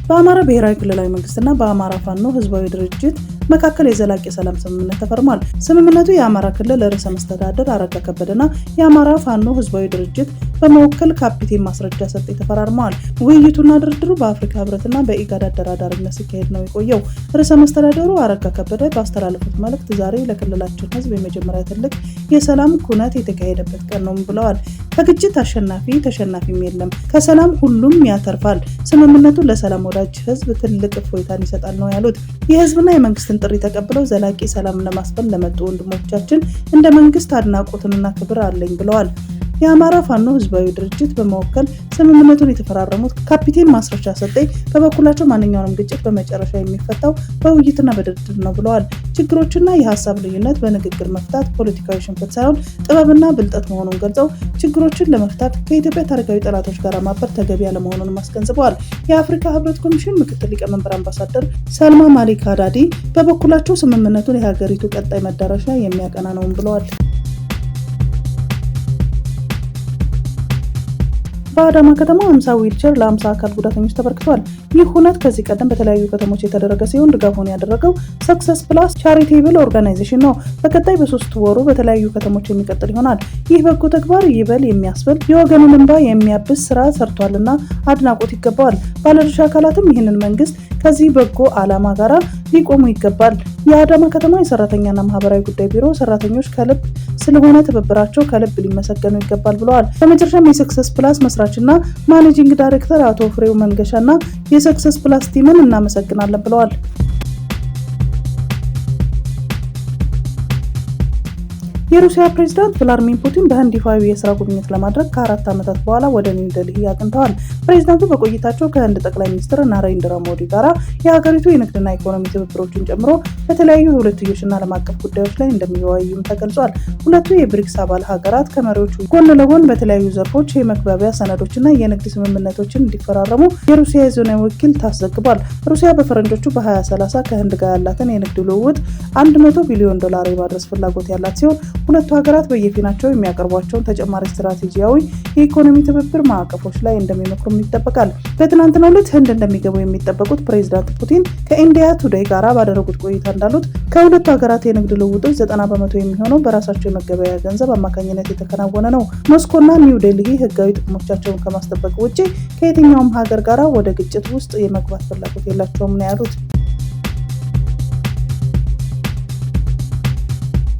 በአማራ ብሔራዊ ክልላዊ መንግስትና በአማራ ፋኖ ህዝባዊ ድርጅት መካከል የዘላቂ ሰላም ስምምነት ተፈርሟል። ስምምነቱ የአማራ ክልል ርዕሰ መስተዳድር አረጋ ከበደና የአማራ ፋኖ ህዝባዊ ድርጅት በመወከል ካፒቴን ማስረጃ ሰጤ ተፈራርመዋል። ውይይቱና ድርድሩ በአፍሪካ ህብረትና በኢጋድ አደራዳሪነት ሲካሄድ ነው የቆየው። ርዕሰ መስተዳድሩ አረጋ ከበደ ባስተላለፉት መልእክት ዛሬ ለክልላችን ህዝብ የመጀመሪያ ትልቅ የሰላም ኩነት የተካሄደበት ቀን ነው ብለዋል። ከግጭት አሸናፊ ተሸናፊም የለም፣ ከሰላም ሁሉም ያተርፋል። ስምምነቱ ለሰላም ወዳጅ ህዝብ ትልቅ እፎይታን ይሰጣል ነው ያሉት። የህዝብና የመንግስትን ጥሪ ተቀብለው ዘላቂ ሰላም ለማስፈን ለመጡ ወንድሞቻችን እንደ መንግስት አድናቆትና ክብር አለኝ ብለዋል። የአማራ ፋኖ ህዝባዊ ድርጅት በመወከል ስምምነቱን የተፈራረሙት ካፒቴን ማስረጃ ሰጤ በበኩላቸው ማንኛውንም ግጭት በመጨረሻ የሚፈታው በውይይትና በድርድር ነው ብለዋል። ችግሮችና የሀሳብ ልዩነት በንግግር መፍታት ፖለቲካዊ ሽንፈት ሳይሆን ጥበብና ብልጠት መሆኑን ገልጸው ችግሮችን ለመፍታት ከኢትዮጵያ ታሪካዊ ጠላቶች ጋር ማበር ተገቢ ያለመሆኑን አስገንዝበዋል። የአፍሪካ ህብረት ኮሚሽን ምክትል ሊቀመንበር አምባሳደር ሰልማ ማሊክ ሃዳዲ በበኩላቸው ስምምነቱን የሀገሪቱ ቀጣይ መዳረሻ የሚያቀና ነው ብለዋል። በአዳማ ከተማ 50 ዊልቸር ለ50 አካል ጉዳተኞች ተበርክቷል። ይህ ሁነት ከዚህ ቀደም በተለያዩ ከተሞች የተደረገ ሲሆን ድጋፉን ያደረገው ሰክሰስ ፕላስ ቻሪቴብል ኦርጋናይዜሽን ነው። በቀጣይ በ3 ወሩ በተለያዩ ከተሞች የሚቀጥል ይሆናል። ይህ በጎ ተግባር ይበል የሚያስብል የወገንን እንባ የሚያብስ ስራ ሰርቷልና አድናቆት ይገባዋል። ባለድርሻ አካላትም ይህንን መንግስት ከዚህ በጎ ዓላማ ጋራ ሊቆሙ ይገባል። የአዳማ ከተማ የሰራተኛና ማህበራዊ ጉዳይ ቢሮ ሰራተኞች ከልብ ስለሆነ ትብብራቸው ከልብ ሊመሰገኑ ይገባል ብለዋል። በመጨረሻም የሰክሰስ ፕላስ መስራችና ማኔጂንግ ዳይሬክተር አቶ ፍሬው መንገሻና የሰክሰስ ፕላስ ቲምን እናመሰግናለን ብለዋል። የሩሲያ ፕሬዝዳንት ቭላድሚር ፑቲን በህንድ ይፋዊ የስራ ጉብኝት ለማድረግ ከ4 ዓመታት በኋላ ወደ ኒው ዴልሂ አቅንተዋል። ፕሬዝዳንቱ በቆይታቸው ከህንድ ጠቅላይ ሚኒስትር ናሬንድራ ሞዲ ጋራ የሀገሪቱ የንግድና ኢኮኖሚ ትብብሮችን ጨምሮ በተለያዩ የሁለትዮሽና ዓለም አቀፍ ጉዳዮች ላይ እንደሚወያዩም ተገልጿል። ሁለቱ የብሪክስ አባል ሀገራት ከመሪዎቹ ጎን ለጎን በተለያዩ ዘርፎች የመግባቢያ ሰነዶችና የንግድ ስምምነቶችን እንዲፈራረሙ የሩሲያ የዜና ወኪል ታስዘግቧል። ሩሲያ በፈረንጆቹ በ2030 ከህንድ ጋር ያላትን የንግድ ልውውጥ $100 ቢሊዮን የማድረስ ፍላጎት ያላት ሲሆን ሁለቱ ሀገራት በየፊናቸው የሚያቀርቧቸውን ተጨማሪ ስትራቴጂያዊ የኢኮኖሚ ትብብር ማዕቀፎች ላይ እንደሚመክሩም ይጠበቃል። በትናንትናው ዕለት ህንድ እንደሚገቡ የሚጠበቁት ፕሬዝዳንት ፑቲን ከኢንዲያ ቱዴይ ጋራ ባደረጉት ቆይታ እንዳሉት ከሁለቱ ሀገራት የንግድ ልውውጦች 90% የሚሆነው በራሳቸው የመገበያያ ገንዘብ አማካኝነት የተከናወነ ነው። ሞስኮና ኒው ዴልሂ ህጋዊ ጥቅሞቻቸውን ከማስጠበቅ ውጪ ከየትኛውም ሀገር ጋራ ወደ ግጭት ውስጥ የመግባት ፍላጎት የላቸውም ነው ያሉት።